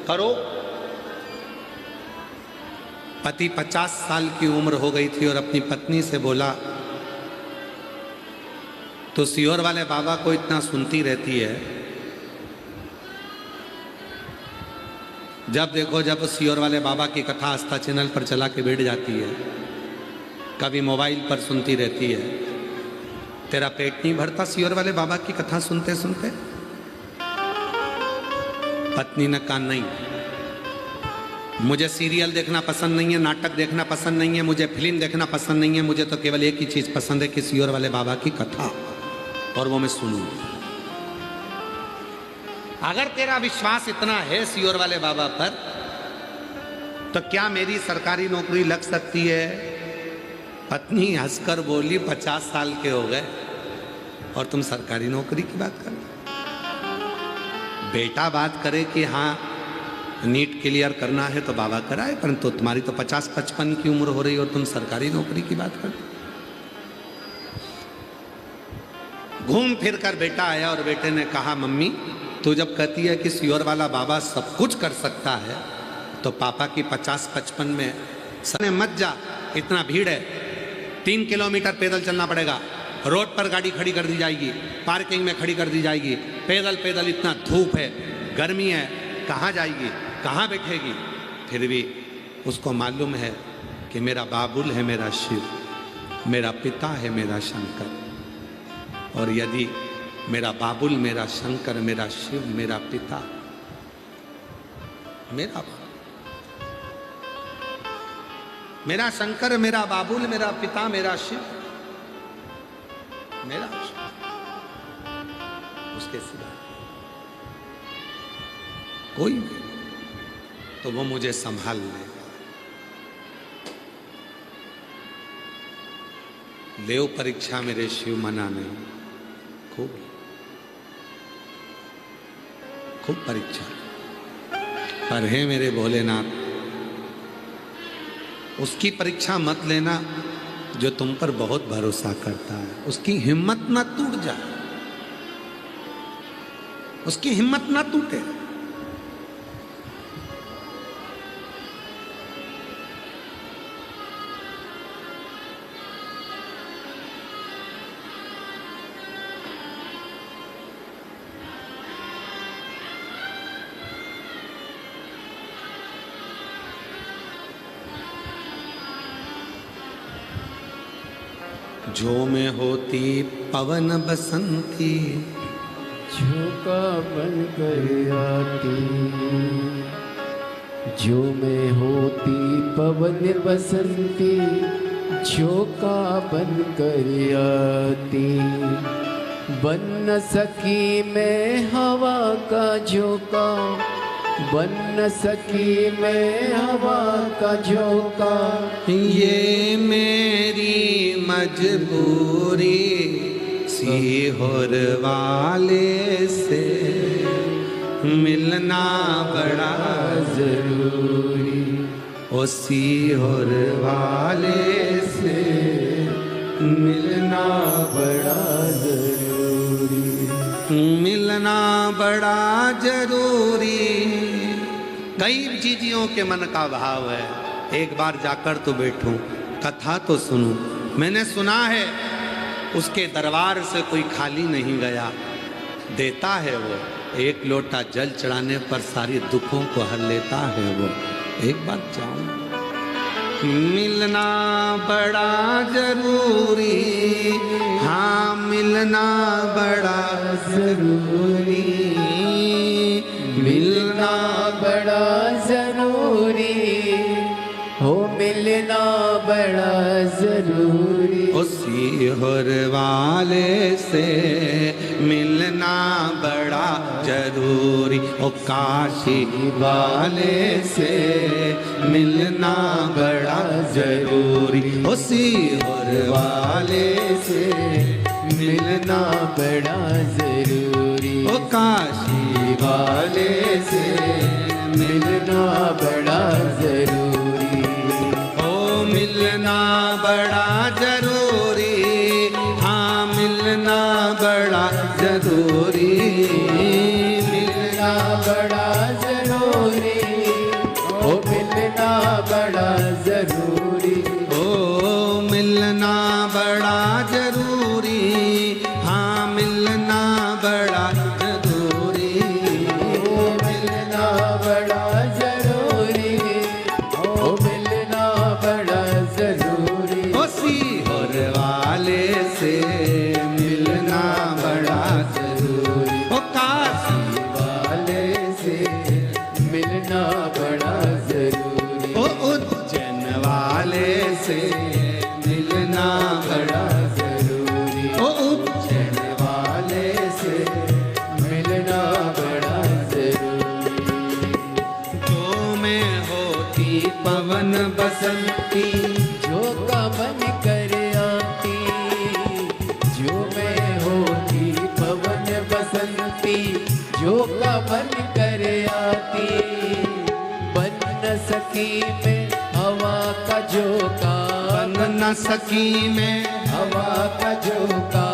करो। पति 50 साल की उम्र हो गई थी और अपनी पत्नी से बोला, तो सियोर वाले बाबा को इतना सुनती रहती है, जब देखो जब सियोर वाले बाबा की कथा आस्था चैनल पर चला के बैठ जाती है, कभी मोबाइल पर सुनती रहती है, तेरा पेट नहीं भरता सियोर वाले बाबा की कथा सुनते सुनते? पत्नी ने कहा नहीं, मुझे सीरियल देखना पसंद नहीं है, नाटक देखना पसंद नहीं है, मुझे फिल्म देखना पसंद नहीं है, मुझे तो केवल एक ही चीज पसंद है कि सियोर वाले बाबा की कथा, और वो मैं सुनूं। अगर तेरा विश्वास इतना है सियोर वाले बाबा पर, तो क्या मेरी सरकारी नौकरी लग सकती है? पत्नी हंसकर बोली, 50 साल के हो गए और तुम सरकारी नौकरी की बात कर। बेटा बात करे कि हाँ नीट क्लियर करना है तो बाबा कराए, परंतु तुम्हारी तो 50-55 की उम्र हो रही और तुम सरकारी नौकरी की बात कर। घूम फिर कर बेटा आया और बेटे ने कहा, मम्मी तू जब कहती है कि सियोर वाला बाबा सब कुछ कर सकता है, तो पापा की 50-55 में सने मत जा, इतना भीड़ है, 3 किलोमीटर पैदल चलना पड़ेगा, रोड पर गाड़ी खड़ी कर दी जाएगी, पार्किंग में खड़ी कर दी जाएगी, पैदल पैदल इतना धूप है, गर्मी है, कहाँ जाएगी, कहाँ बैठेगी? फिर भी उसको मालूम है कि मेरा बाबुल है मेरा शिव, मेरा पिता है मेरा शंकर, और यदि मेरा बाबुल, मेरा शंकर, मेरा शिव, मेरा पिता, मेरा शंकर, मेरा बाबुल, मेरा पिता, मेरा शिव, मेरा शिव, उसके सिवा कोई नहीं, तो वो मुझे संभाल लेगा। लेव परीक्षा मेरे शिव, मना नहीं, खूब खूब परीक्षा, पर है मेरे भोलेनाथ, उसकी परीक्षा मत लेना जो तुम पर बहुत भरोसा करता है। उसकी हिम्मत ना टूट जाए, उसकी हिम्मत ना टूटे। जो में होती पवन बसंती, झोंका बन कर आती, जो मैं होती पवन बसंती झोंका बन कर आती, बन न सकी मैं हवा का झोंका, बन न सकी मैं हवा का झोंका। ये मेरी मजबूरी सीहोर वाले से मिलना बड़ा जरूरी, ओ सीहोर वाले से मिलना बड़ा जरूरी, मिलना बड़ा जरूरी। कई चीजियों के मन का भाव है, एक बार जाकर तो बैठूं, कथा तो सुनूं। मैंने सुना है उसके दरबार से कोई खाली नहीं गया, देता है वो। एक लोटा जल चढ़ाने पर सारी दुखों को हर लेता है वो। एक बार जाऊं। मिलना बड़ा जरूरी, हाँ मिलना बड़ा जरूरी, मिलना बड़ा जरूरी, हो मिलना बड़ा जरूरी। ओ सीहोर वाले से मिलना बड़ा जरूरी, ओ काशी वाले से मिलना बड़ा जरूरी, ओ सीहोर वाले से मिलना बड़ा जरूरी, ओ काशी वाले से मिलना बड़ा जरूरी, ओ मिलना बड़ा जरूरी, हाँ मिलना बड़ा जरूरी, मिलना बड़ा जरूरी, ओ मिलना बड़ा जरूरी, ओ मिलना बड़ा जरूरी, हाँ मिलना बड़ा जरूरी, ओ मिलना बड़ा जरूरी, ओ मिलना बड़ा जरूरी, ओ सीहोर वाले से मिलना बड़ा जरूरी, ओ काशी वाले से मिलना बड़ा जरूरी, ओ उज्जैन वाले से मिलना बड़ा जरूरी, ओ उज्जैन वाले से मिलना बड़ा जरूरी। जो मैं होती पवन बसंती झोंका बन कर आती, जो मैं होती पवन बसंती झोंका बन कर आती, बन न सकी मैं हवा का झोंका, बन न सकी मैं हवा का झोंका,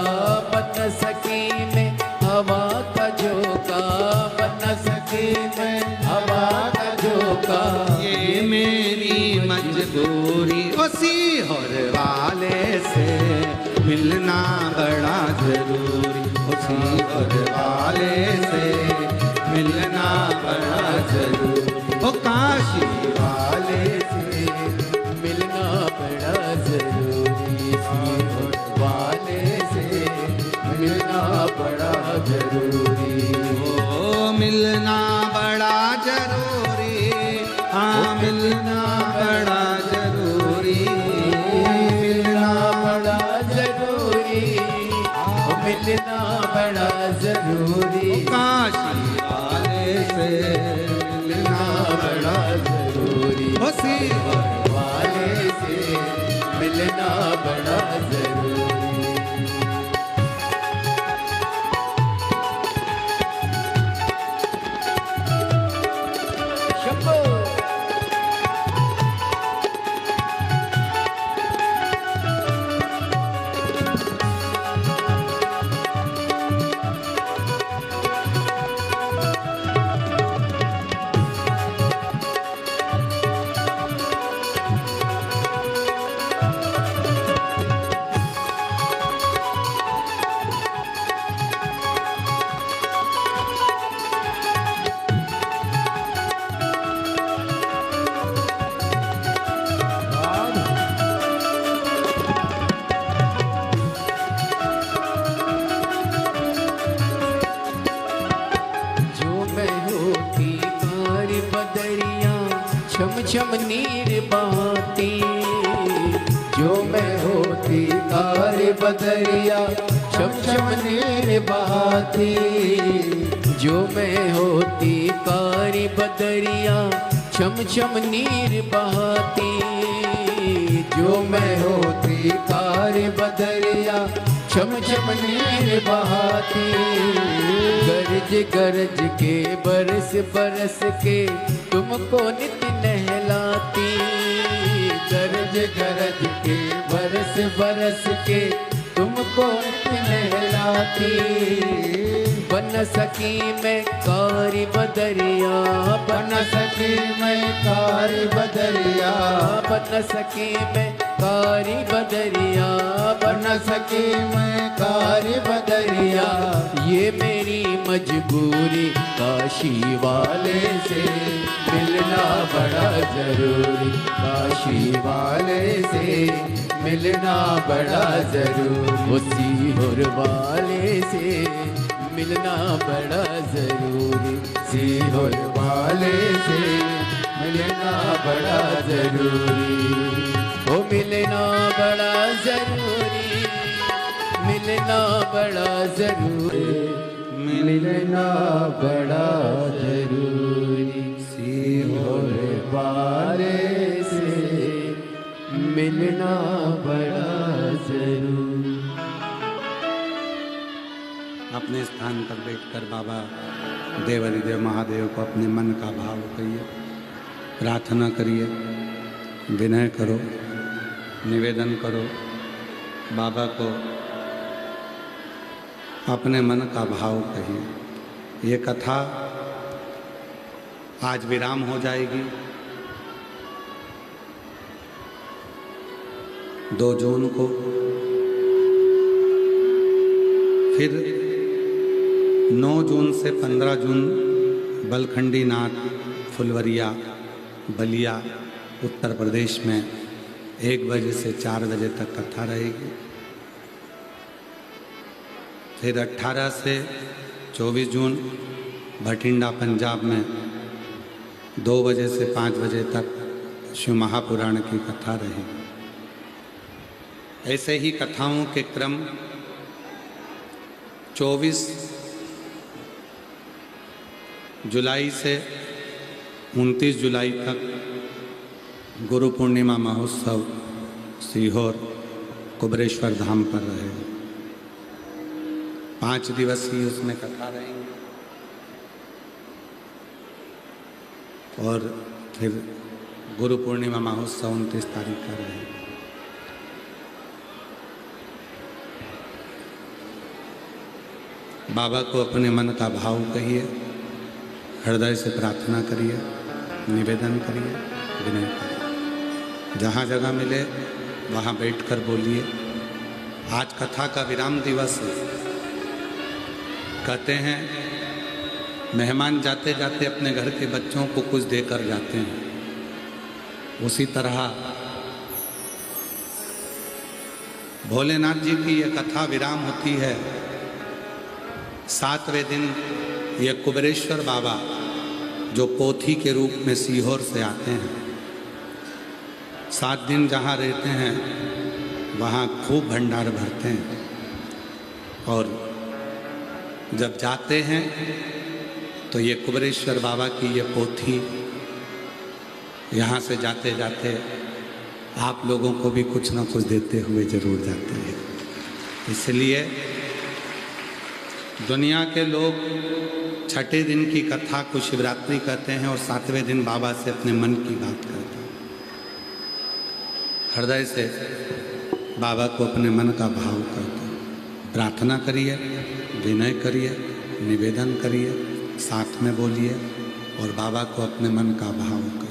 बन न सकी मैं हवा का झोंका, बन न सकी मैं हवा का झोंका। ये मेरी मजबूरी, ओ सीहोर वाले से मिलना बड़ा जरूरी, ओ सीहोर वाले से मिलना बड़ा जरूरी, ओ काशी वाले से मिलना बड़ा जरूरी, सीहोर वाले से मिलना बड़ा जरूरी, ओ मिलना बड़ा जरूरी, हाँ मिलना बड़ा जरूरी, मिलना बड़ा जरूरी, ओ मिलना बड़ा जरूरी, काशी वाले से मिलना बड़ा जरूरी, ओ सीहोर वाले से मिलना बड़ा जरूरी। शंभो छम छम नीर बहाती। जो मैं होती कारी बदरिया छम छम नीर बहाती। जो मैं होती कारी बदरिया छम छम नीर बहाती। जो मैं होती कारी बदरिया छम छम नीर बहाती। गरज गरज के बरस बरस के तुमको नित नहलाती। गरज गरज के बरस बरस के तुमको नित नहलाती। बन सकी मैं कारी बदरिया बन सकी मैं कारी बदरिया बन सकी मैं कारी बदरिया बन सकी मैं कारी बदरिया। ये मेरी मजबूरी काशी वाले से मिलना बड़ा जरूरी। काशी वाले से मिलना बड़ा जरूरी। उसी हुर वाले से मिलना बड़ा जरूरी। सीहोर वाले से मिलना बड़ा जरूरी। ओ मिलना बड़ा जरूरी। मिलना बड़ा जरूरी। मिलना बड़ा जरूरी। सीहोर वाले से मिलना बड़ा जरूरी। अपने स्थान पर बैठकर बाबा देवाधिदेव महादेव को अपने मन का भाव कहिए, प्रार्थना करिए, विनय करो, निवेदन करो। बाबा को अपने मन का भाव कहिए। ये कथा आज विराम हो जाएगी। 2 जून को फिर 9 जून से 15 जून बलखंडी नाथ फुलवरिया बलिया उत्तर प्रदेश में 1 बजे से 4 बजे तक कथा रहेगी। फिर 18 से 24 जून भटिंडा पंजाब में 2 बजे से 5 बजे तक शिव महापुराण की कथा रहेगी। ऐसे ही कथाओं के क्रम 24 जुलाई से 29 जुलाई तक गुरु पूर्णिमा महोत्सव सीहोर कुबरेश्वर धाम पर रहेगा। 5 दिवसीय उसमें कथा रहेंगी। और फिर गुरु पूर्णिमा महोत्सव 29 तारीख का रहेगा। बाबा को अपने मन का भाव कहिए, हृदय से प्रार्थना करिए, निवेदन करिए, विनय करिए। जहाँ जगह मिले वहाँ बैठकर बोलिए। आज कथा का विराम दिवस है। कहते हैं मेहमान जाते जाते अपने घर के बच्चों को कुछ देकर जाते हैं। उसी तरह भोलेनाथ जी की ये कथा विराम होती है। 7वें दिन ये कुबरेश्वर बाबा जो पोथी के रूप में सीहोर से आते हैं, 7 दिन जहाँ रहते हैं वहाँ खूब भंडार भरते हैं। और जब जाते हैं तो ये कुबरेश्वर बाबा की ये पोथी यहाँ से जाते जाते आप लोगों को भी कुछ ना कुछ देते हुए जरूर जाते हैं। इसलिए दुनिया के लोग 6ठे दिन की कथा को शिवरात्रि कहते हैं और 7वें दिन बाबा से अपने मन की बात करते हैं। हृदय से बाबा को अपने मन का भाव करते हैं। प्रार्थना करिए, विनय करिए, निवेदन करिए, साथ में बोलिए और बाबा को अपने मन का भाव करिए।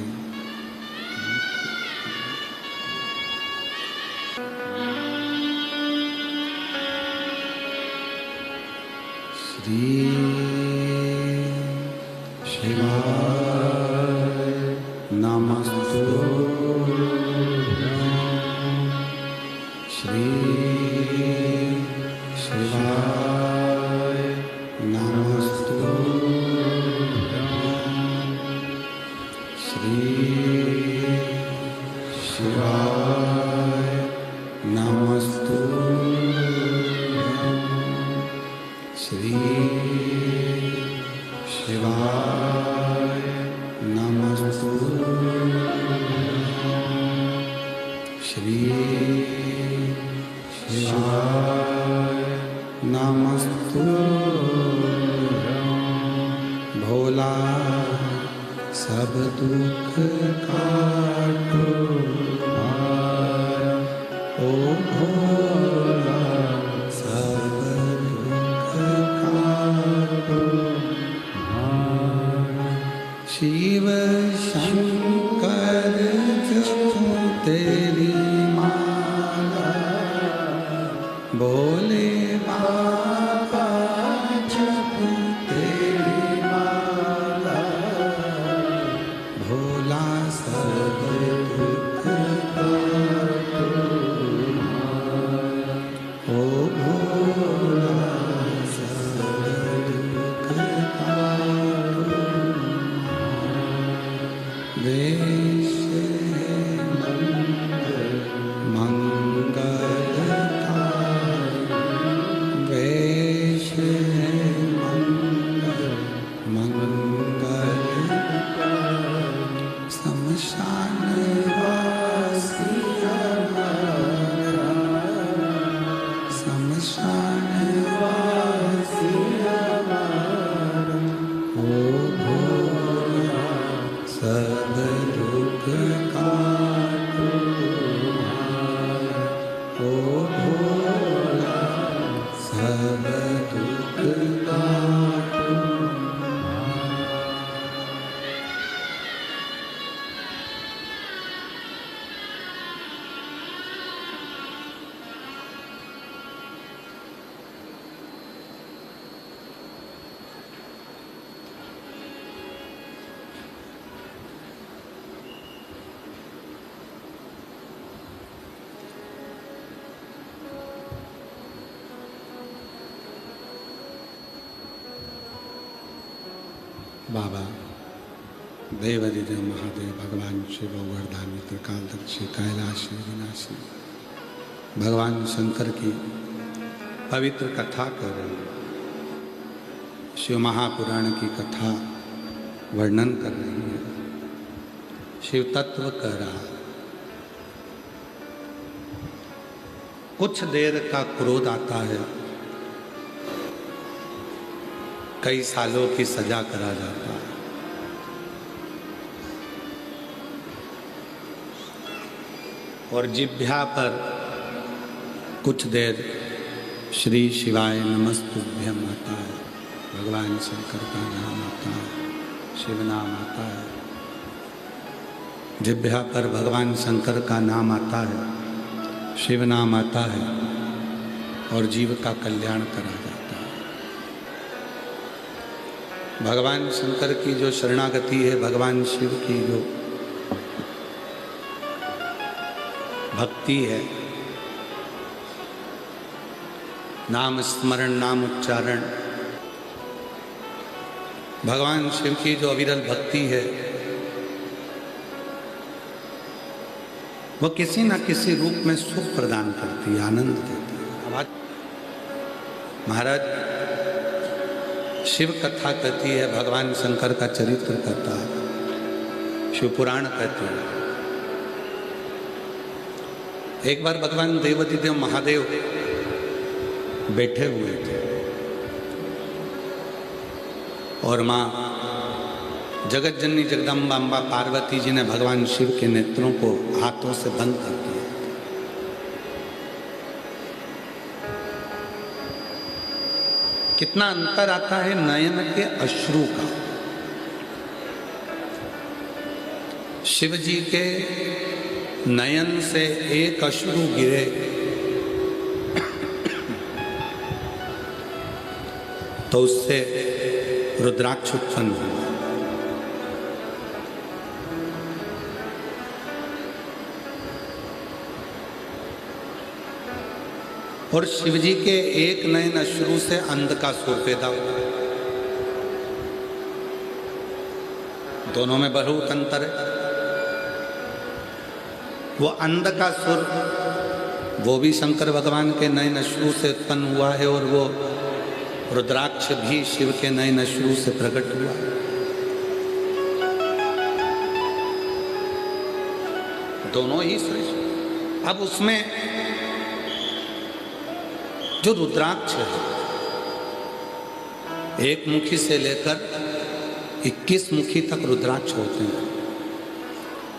श्री शिवाय नमस्तु। श्री शिवाय नमस्तु। श्री शिवाय नमस्तुभ्यं श्री शिवाय नमस्तुभ्यं श्री शिवाय नमस्तुभ्यं भोला सब दुख काटो ओ भोला सब दुख काटो शिव शंकर जपो तेरी माला बोले बाबा जपो तेरी माला भोला सब दुख काटो ओ भोला सब दुख काटो वेश मंगलकारी वेश मंगलकारी शमशान वासी हमारा शमशान वासी हमारा ओ भोला सब दुख काटो ओ भोला सब दुख काटो बाबा देवादिदेव महादेव भगवान शिव वरदानी त्रिकालदर्शी कैलाशी विनाशी भगवान शंकर की पवित्र कथा कर रहे हैं। शिव महापुराण की कथा वर्णन कर रही है। शिव तत्व कह रहा कुछ देर का क्रोध आता है, कई सालों की सजा करा जाता है। और जिह्वा पर कुछ देर श्री शिवाय नमस्तुभ्यम आता है, भगवान शंकर का नाम आता है, शिव नाम आता है। जिह्वा पर भगवान शंकर का नाम आता है, शिव नाम आता है और जीव का कल्याण करा जाता है। भगवान शंकर की जो शरणागति है, भगवान शिव की जो भक्ति है, नाम स्मरण नाम उच्चारण, भगवान शिव की जो अविरल भक्ति है, वो किसी न किसी रूप में सुख प्रदान करती है, आनंद देती है। महाराज शिव कथा कहती है, भगवान शंकर का चरित्र कहता है, शिव पुराण कहती है। एक बार भगवान देवादिदेव महादेव बैठे हुए थे और माँ जगत जननी जगदम्बा अम्बा पार्वती जी ने भगवान शिव के नेत्रों को हाथों से बंद कर दिया। कितना अंतर आता है नयन के अश्रु का। शिव जी के नयन से एक अश्रु गिरे तो उससे रुद्राक्ष उत्पन्न हुआ। और शिवजी के एक नयन अश्रु से अंध का सुर पैदा हुआ। दोनों में बहुत अंतर है। वो अंधकासुर, वो भी शंकर भगवान के नयन अश्रु से उत्पन्न हुआ है, और वो रुद्राक्ष भी शिव के नयन अश्रु से प्रकट हुआ। दोनों ही श्रेष्ठ। अब उसमें जो रुद्राक्ष है, एक मुखी से लेकर 21 मुखी तक रुद्राक्ष होते हैं।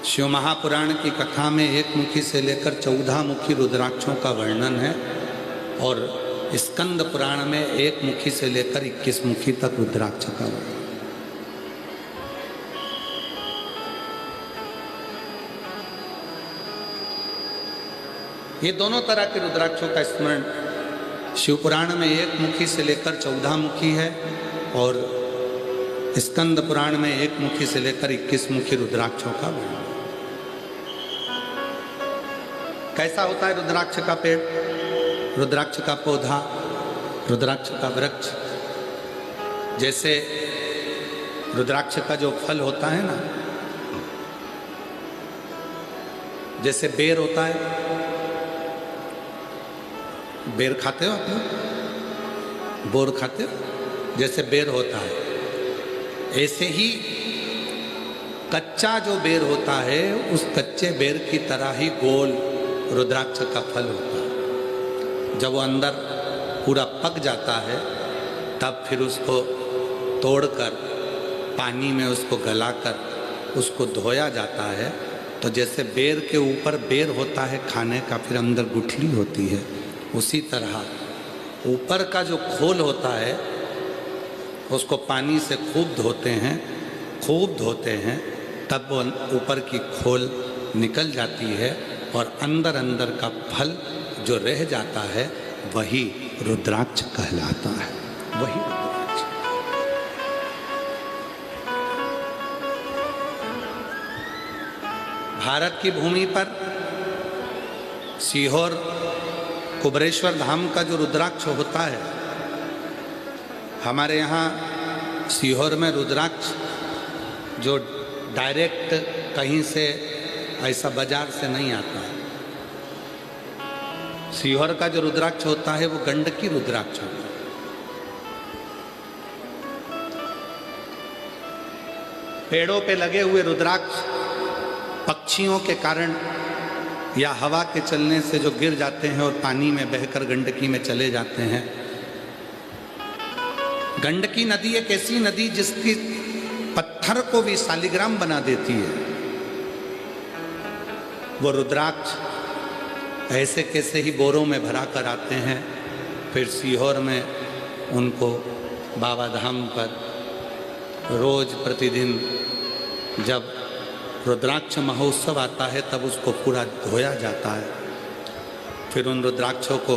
शिव महापुराण की कथा में एक मुखी से लेकर 14 मुखी रुद्राक्षों का वर्णन है, और स्कंद पुराण में एक मुखी से लेकर 21 मुखी तक रुद्राक्ष का वर्णन। ये दोनों तरह के रुद्राक्षों का स्मरण शिव पुराण में एक मुखी से लेकर 14 मुखी है, और स्कंद पुराण में एक मुखी से लेकर 21 मुखी रुद्राक्षों का वर्णन। कैसा होता है रुद्राक्ष का पेड़, रुद्राक्ष का पौधा, रुद्राक्ष का वृक्ष? जैसे रुद्राक्ष का जो फल होता है ना, जैसे बेर होता है, बेर खाते हो आप लोग? बोर खाते हो? जैसे बेर होता है, ऐसे ही कच्चा जो बेर होता है, उस कच्चे बेर की तरह ही गोल रुद्राक्ष का फल होता है। जब वो अंदर पूरा पक जाता है, तब फिर उसको तोड़कर पानी में उसको गलाकर उसको धोया जाता है। तो जैसे बेर के ऊपर बेर होता है खाने का, फिर अंदर गुठली होती है, उसी तरह ऊपर का जो खोल होता है उसको पानी से खूब धोते हैं, खूब धोते हैं, तब वो ऊपर की खोल निकल जाती है, और अंदर अंदर का फल जो रह जाता है वही रुद्राक्ष कहलाता है। वही रुद्राक्ष। भारत की भूमि पर सीहोर कुबरेश्वर धाम का जो रुद्राक्ष होता है, हमारे यहाँ सीहोर में रुद्राक्ष जो डायरेक्ट कहीं से ऐसा बाजार से नहीं आता है। सीहोर का जो रुद्राक्ष होता है वो गंडकी रुद्राक्ष होता है। पेड़ों पे लगे हुए रुद्राक्ष पक्षियों के कारण या हवा के चलने से जो गिर जाते हैं और पानी में बहकर गंडकी में चले जाते हैं। गंडकी नदी एक ऐसी नदी जिसकी पत्थर को भी शालिग्राम बना देती है। वो रुद्राक्ष ऐसे कैसे ही बोरों में भरा कर आते हैं, फिर सीहोर में उनको बाबा धाम पर रोज प्रतिदिन जब रुद्राक्ष महोत्सव आता है तब उसको पूरा धोया जाता है। फिर उन रुद्राक्षों को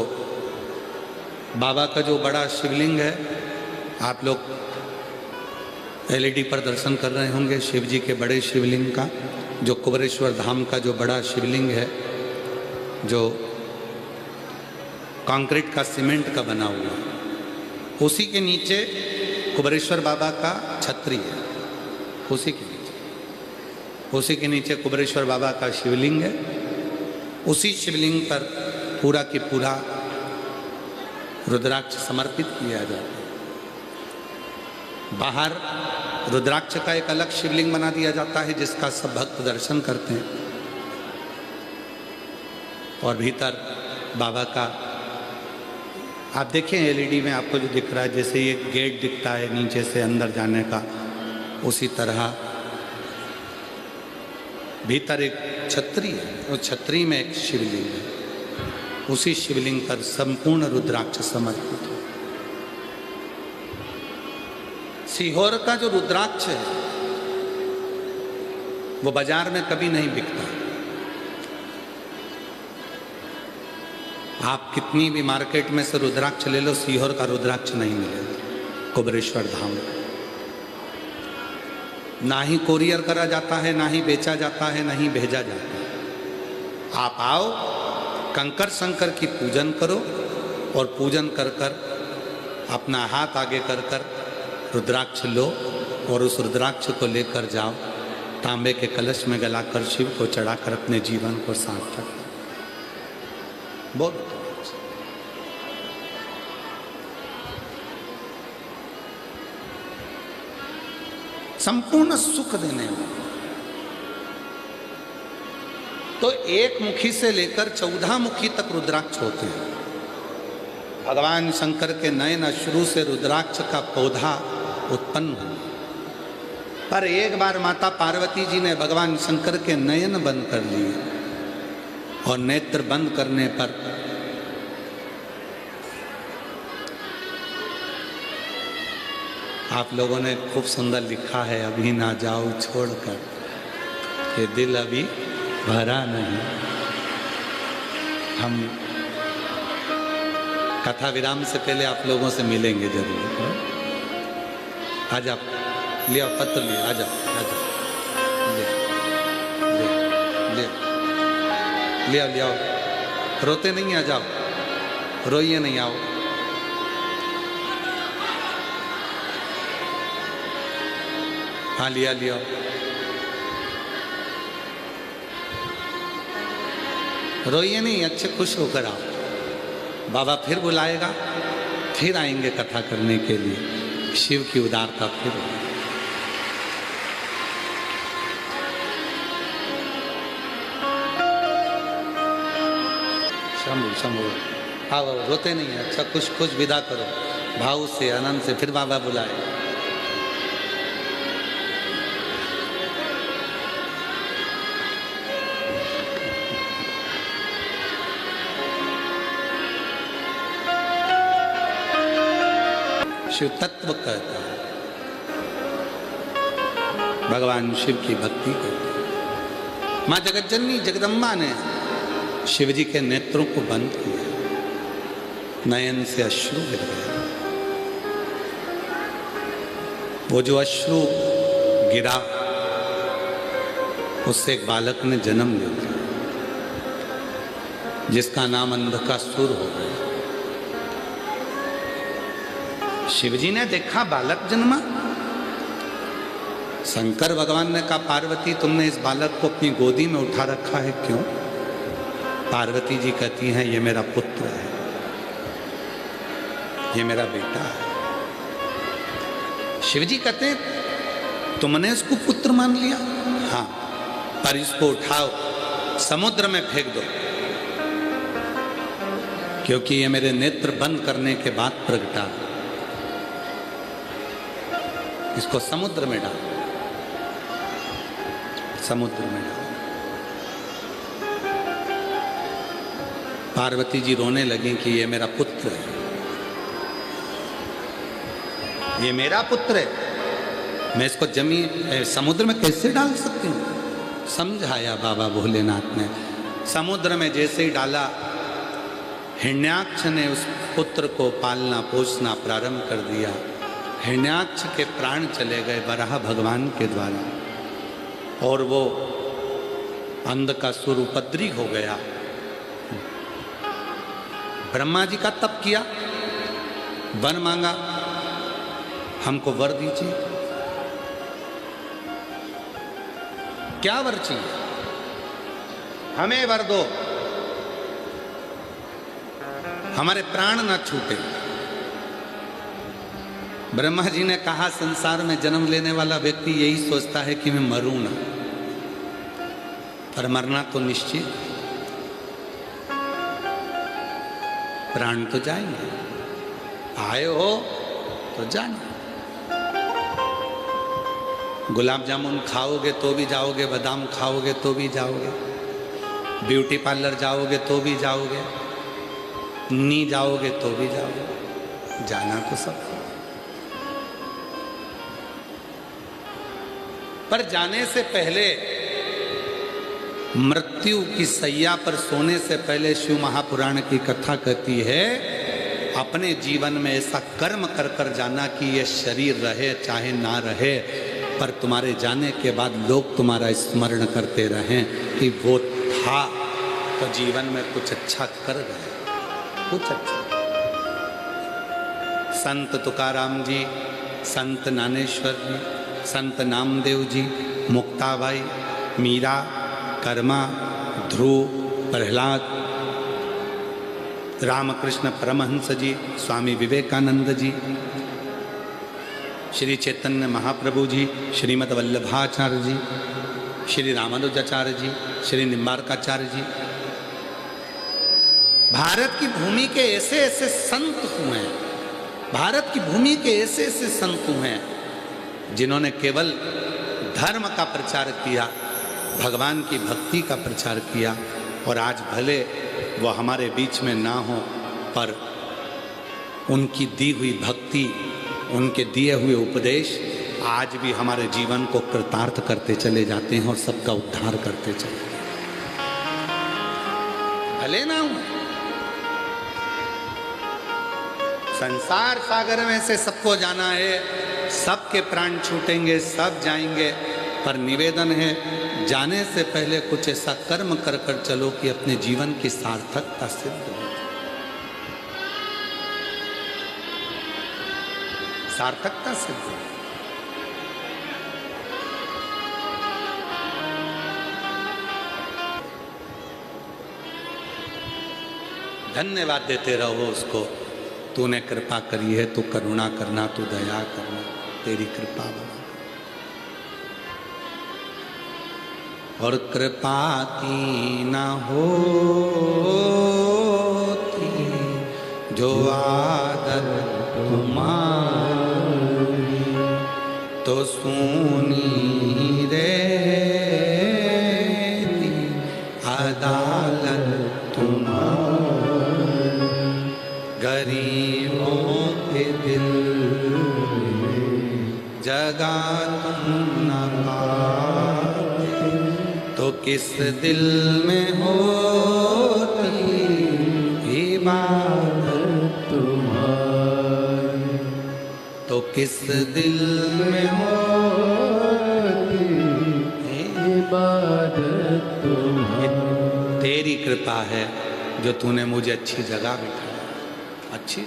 बाबा का जो बड़ा शिवलिंग है, आप लोग एलईडी पर दर्शन कर रहे होंगे शिव जी के बड़े शिवलिंग का, जो कुबरेश्वर धाम का जो बड़ा शिवलिंग है, जो कंक्रीट का सीमेंट का बना हुआ, उसी के नीचे कुबरेश्वर बाबा का छतरी है। उसी के नीचे कुबरेश्वर बाबा का शिवलिंग है। उसी शिवलिंग पर पूरा की पूरा रुद्राक्ष समर्पित किया जाता है। बाहर रुद्राक्ष का एक अलग शिवलिंग बना दिया जाता है जिसका सब भक्त दर्शन करते हैं, और भीतर बाबा का आप देखें एलईडी में आपको जो दिख रहा है, जैसे ये गेट दिखता है नीचे से अंदर जाने का, उसी तरह भीतर एक छतरी है, उस छतरी में एक शिवलिंग है। उसी शिवलिंग पर संपूर्ण रुद्राक्ष समर्पित है। सीहोर का जो रुद्राक्ष है वो बाजार में कभी नहीं बिकता। आप कितनी भी मार्केट में से रुद्राक्ष ले लो, सीहोर का रुद्राक्ष नहीं मिलेगा कुबरेश्वर धाम। ना ही कोरियर करा जाता है, ना ही बेचा जाता है, ना ही भेजा जाता है। आप आओ, कंकर शंकर की पूजन करो, और पूजन कर कर अपना हाथ आगे कर कर रुद्राक्ष लो, और उस रुद्राक्ष को लेकर जाओ, तांबे के कलश में गलाकर शिव को चढ़ाकर अपने जीवन को सार्थक बोल। संपूर्ण सुख देने वाला। तो एक मुखी से लेकर 14 मुखी तक रुद्राक्ष होते हैं। भगवान शंकर के नयन अश्रु से रुद्राक्ष का पौधा उत्पन्न हुआ। पर एक बार माता पार्वती जी ने भगवान शंकर के नयन बंद कर लिए और नेत्र बंद करने पर आप लोगों ने खूब सुंदर लिखा है, अभी ना जाओ छोड़कर, ये दिल अभी भरा नहीं। हम कथा विराम से पहले आप लोगों से मिलेंगे जरूर। आ जाओ, ले आओ पत्र, ले आ जाओ, आ जाओ, ले आओ, ले आओ। रोते नहीं, आ जाओ, रोइए नहीं, आओ। हाँ लिया, लिया। रोइए नहीं, अच्छे खुश होकर आओ। बाबा फिर बुलाएगा, फिर आएंगे कथा करने के लिए। शिव की उदारता फिर होगी। शंभु शंभु, आओ, रोते नहीं है, अच्छा खुश खुश विदा करो, भाव से आनंद से, फिर बाबा बुलाए। शिव तत्व कहता है, भगवान शिव की भक्ति करते हैं। माँ जगज्जननी जगदम्बा ने शिव जी के नेत्रों को बंद किया, नयन से अश्रु गिर गए। वो जो अश्रु गिरा, उससे एक बालक ने जन्म ले लिया, जिसका नाम अंधकासुर हो गया। शिवजी ने देखा बालक जन्मा। शंकर भगवान ने कहा, पार्वती तुमने इस बालक को अपनी गोदी में उठा रखा है, क्यों? पार्वती जी कहती हैं, ये मेरा पुत्र है, ये मेरा बेटा है। शिवजी कहते हैं, तुमने इसको पुत्र मान लिया? हाँ, पर इसको उठाओ, समुद्र में फेंक दो, क्योंकि ये मेरे नेत्र बंद करने के बाद प्रगटा। इसको समुद्र में डाल, समुद्र में डाल। पार्वती जी रोने लगी कि ये मेरा पुत्र है, ये मेरा पुत्र है, मैं इसको जमीन समुद्र में कैसे डाल सकती हूँ? समझाया बाबा भोलेनाथ ने। समुद्र में जैसे ही डाला, हिरण्याक्ष ने उस पुत्र को पालना पोसना प्रारंभ कर दिया। हिरण्याक्ष के प्राण चले गए वराह भगवान के द्वारा, और वो अंधकासुर उपद्री हो गया। ब्रह्मा जी का तप किया, वर मांगा, हमको वर दीजिए। क्या वर चाहिए? हमें वर दो, हमारे प्राण ना छूटे। ब्रह्मा जी ने कहा, संसार में जन्म लेने वाला व्यक्ति यही सोचता है कि मैं मरूं ना, पर मरना तो निश्चित, प्राण तो जाएंगे, आए हो तो जाना। गुलाब जामुन खाओगे तो भी जाओगे, बादाम खाओगे तो भी जाओगे, ब्यूटी पार्लर जाओगे तो भी जाओगे, नी जाओगे तो भी जाओगे, जाना तो सब। पर जाने से पहले, मृत्यु की सैया पर सोने से पहले शिव महापुराण की कथा कहती है, अपने जीवन में ऐसा कर्म कर कर जाना कि ये शरीर रहे चाहे ना रहे, पर तुम्हारे जाने के बाद लोग तुम्हारा स्मरण करते रहें कि वो था तो जीवन में कुछ अच्छा कर गए, कुछ अच्छा। संत तुकाराम जी, संत ज्ञानेश्वर जी, संत नामदेव जी, मुक्ताबाई, मीरा, कर्मा, ध्रुव, प्रहलाद, रामकृष्ण परमहंस जी, स्वामी विवेकानंद जी, श्री चैतन्य महाप्रभु जी, श्रीमद् वल्लभाचार्य जी, श्री रामानुजाचार्य जी, श्री निम्बारकाचार्य जी। भारत की भूमि के ऐसे ऐसे संत हुए हैं, भारत की भूमि के ऐसे ऐसे संत हुए हैं जिन्होंने केवल धर्म का प्रचार किया, भगवान की भक्ति का प्रचार किया। और आज भले वो हमारे बीच में ना हो, पर उनकी दी हुई भक्ति, उनके दिए हुए उपदेश आज भी हमारे जीवन को कृतार्थ करते चले जाते हैं और सबका उद्धार करते चले। भले ना हो, संसार सागर में से सबको जाना है, सबके प्राण छूटेंगे, सब जाएंगे, पर निवेदन है जाने से पहले कुछ ऐसा कर्म कर कर चलो कि अपने जीवन की सार्थकता सिद्ध हो। सार्थकता सिद्ध हो। धन्यवाद देते रहो उसको, तूने कृपा करी है, तू करुणा करना, तू दया करना, तेरी कृपा बना। और कृपा की न होती जो आदत तुम्हारी, तो सुनी रहती अदालत तुम्हारी। गरीबों के दिल जगा तुम न पाते, तो किस दिल में होती इबादत तुम्हारी, तो किस दिल में होती इबादत तुम्हारी। तेरी कृपा है जो तूने मुझे अच्छी जगह बिठाया, अच्छी।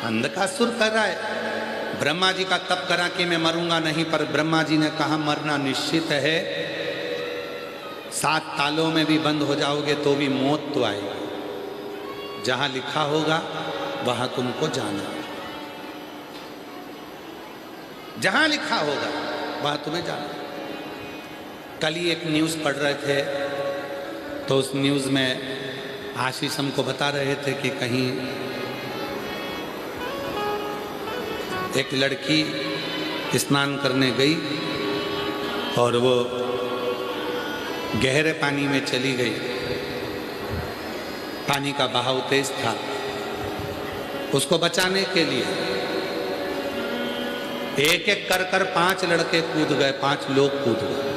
अंधकासुर कर रहा है, ब्रह्मा जी का तप करा कि मैं मरूंगा नहीं, पर ब्रह्मा जी ने कहा मरना निश्चित है, 7 तालों में भी बंद हो जाओगे तो भी मौत तो आएगी। जहां लिखा होगा वहां तुमको जाना, जहां लिखा होगा वहां तुम्हें जाना। कल ही एक न्यूज़ पढ़ रहे थे, तो उस न्यूज़ में आशीष हमको बता रहे थे कि कहीं एक लड़की स्नान करने गई और वो गहरे पानी में चली गई। पानी का बहाव तेज था, उसको बचाने के लिए एक एक कर कर 5 लड़के कूद गए, 5 लोग कूद गए।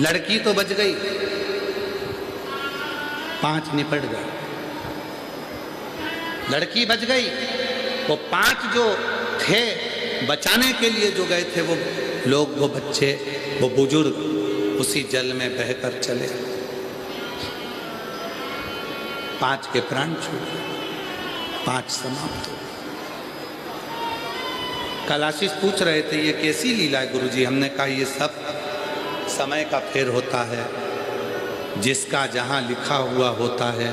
लड़की तो बच गई, 5 निपट गए। लड़की बच गई, वो 5 जो थे बचाने के लिए जो गए थे, वो लोग, वो बच्चे, वो बुजुर्ग उसी जल में बहकर चले। 5 के प्राण छूट गए, 5 समाप्त हो। कल आशीष पूछ रहे थे ये कैसी लीला है गुरुजी। हमने कहा ये सब समय का फेर होता है, जिसका जहां लिखा हुआ होता है।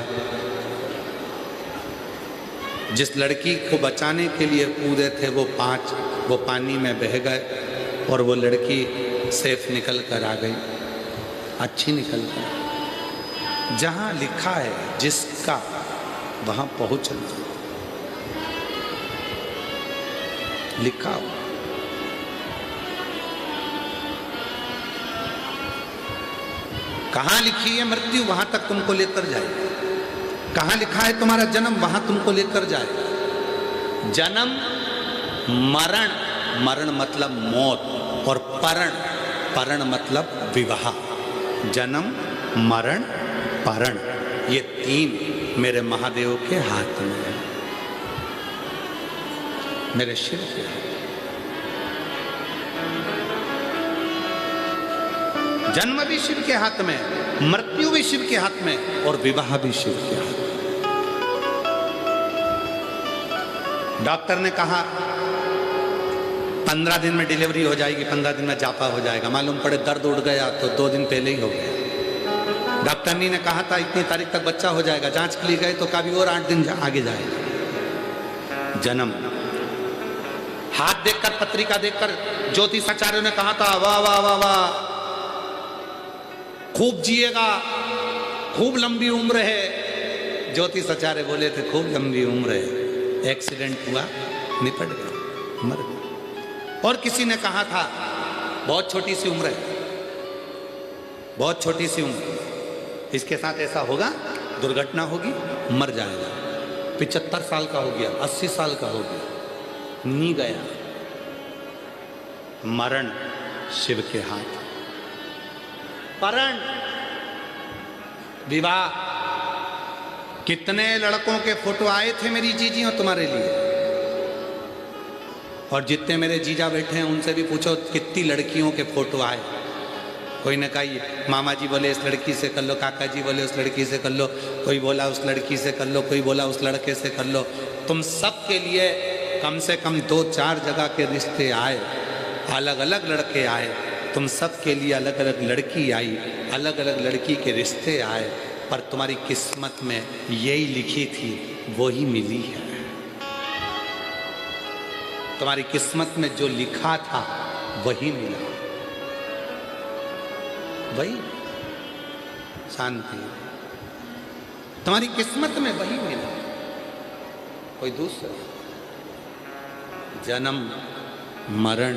जिस लड़की को बचाने के लिए कूदे थे वो 5 वो पानी में बह गए और वो लड़की सेफ निकल कर आ गई, अच्छी निकल कर। जहां लिखा है जिसका वहां पहुंचना, लिखा हो। कहां लिखी है मृत्यु वहां तक तुमको लेकर जाए, कहां लिखा है तुम्हारा जन्म वहां तुमको लेकर जाए। जन्म मरण, मरण मतलब मौत, और परण, परण मतलब विवाह। जन्म मरण परण, ये 3 मेरे महादेव के हाथ में है, मेरे शिव के हाथ। जन्म भी शिव के हाथ में, मृत्यु भी शिव के हाथ में, और विवाह भी शिव के हाथ में। डॉक्टर ने कहा 15 दिन में डिलीवरी हो जाएगी, 15 दिन में जापा हो जाएगा। मालूम पड़े दर्द उड़ गया तो 2 दिन पहले ही हो गया। डॉक्टरनी ने कहा था इतनी तारीख तक बच्चा हो जाएगा, जांच के लिए गए तो कभी और 8 दिन आगे जाएगा। जन्म, हाथ देखकर, पत्रिका देखकर ज्योतिषाचार्यों ने कहा था वाह वाह वाह वाह, खूब जिएगा, खूब लंबी उम्र है। ज्योतिषाचार्य बोले थे खूब लंबी उम्र है, एक्सीडेंट हुआ, निपट गया, मर गया। और किसी ने कहा था बहुत छोटी सी उम्र है, बहुत छोटी सी उम्र, इसके साथ ऐसा होगा, दुर्घटना होगी, मर जाएगा। 75 साल का हो गया, 80 साल का हो गया, नहीं गया। मरण शिव के हाथ, परण, विवाह। कितने लड़कों के फोटो आए थे मेरी जीजी और तुम्हारे लिए, और जितने मेरे जीजा बैठे हैं उनसे भी पूछो कितनी लड़कियों के फोटो आए। कोई ने कहा मामा जी बोले इस लड़की से कर लो, काका जी बोले उस लड़की से कर लो, कोई बोला उस लड़की से कर लो, कोई बोला उस लड़के से कर लो। तुम सब के लिए कम से कम 2-4 जगह के रिश्ते आए, अलग अलग लड़के आए, तुम सब के लिए अलग अलग लड़की आई, अलग अलग लड़की के रिश्ते आए, पर तुम्हारी किस्मत में यही लिखी थी वही मिली है। तुम्हारी किस्मत में जो लिखा था वही मिला, वही शांति, तुम्हारी किस्मत में वही मिला, कोई दूसरा। जन्म, मरण,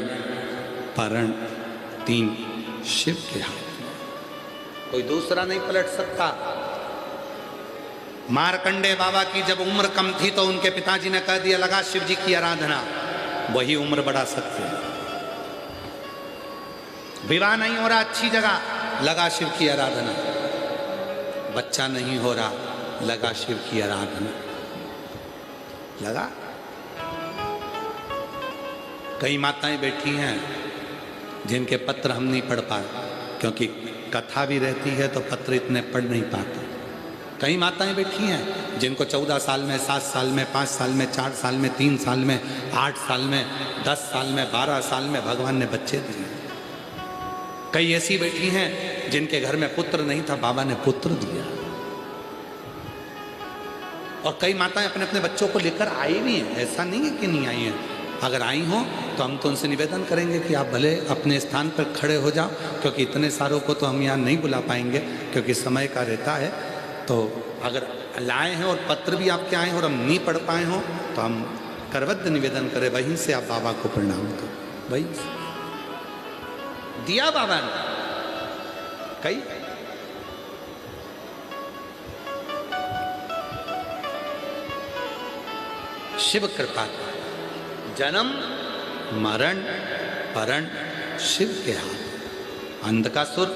परण, 3 शिव के हाथ में, कोई दूसरा नहीं पलट सकता। मार्कंडे बाबा की जब उम्र कम थी तो उनके पिताजी ने कह दिया लगा शिव जी की आराधना, वही उम्र बढ़ा सकते हैं। विवाह नहीं हो रहा अच्छी जगह, लगा शिव की आराधना। बच्चा नहीं हो रहा, लगा शिव की आराधना, लगा। कई माताएं बैठी हैं जिनके पत्र हम नहीं पढ़ पाए, क्योंकि कथा भी रहती है तो पत्र इतने पढ़ नहीं पाते। कई माताएं बैठी हैं जिनको 14 साल में, 7 साल में, 5 साल में, 4 साल में, 3 साल में, 8 साल में, 10 साल में, 12 साल में भगवान ने बच्चे दिए। कई ऐसी बैठी हैं जिनके घर में पुत्र नहीं था, बाबा ने पुत्र दिया। और कई माताएं अपने अपने बच्चों को लेकर आई भी हैं, ऐसा नहीं है कि नहीं आई हैं। अगर आई हो तो हम तो उनसे निवेदन करेंगे कि आप भले अपने स्थान पर खड़े हो जाओ, क्योंकि इतने सारों को तो हम यहाँ नहीं बुला पाएंगे क्योंकि समय का रहता है। तो अगर लाए हैं और पत्र भी आपके आए हैं और हम नहीं पढ़ पाए हों तो हम करवद्ध निवेदन करें, वहीं से आप बाबा को प्रणाम करो। वहीं से दिया बाबा ने कई। शिव कृपा, जन्म, मरण, परण शिव के हाथ। अंधकासुर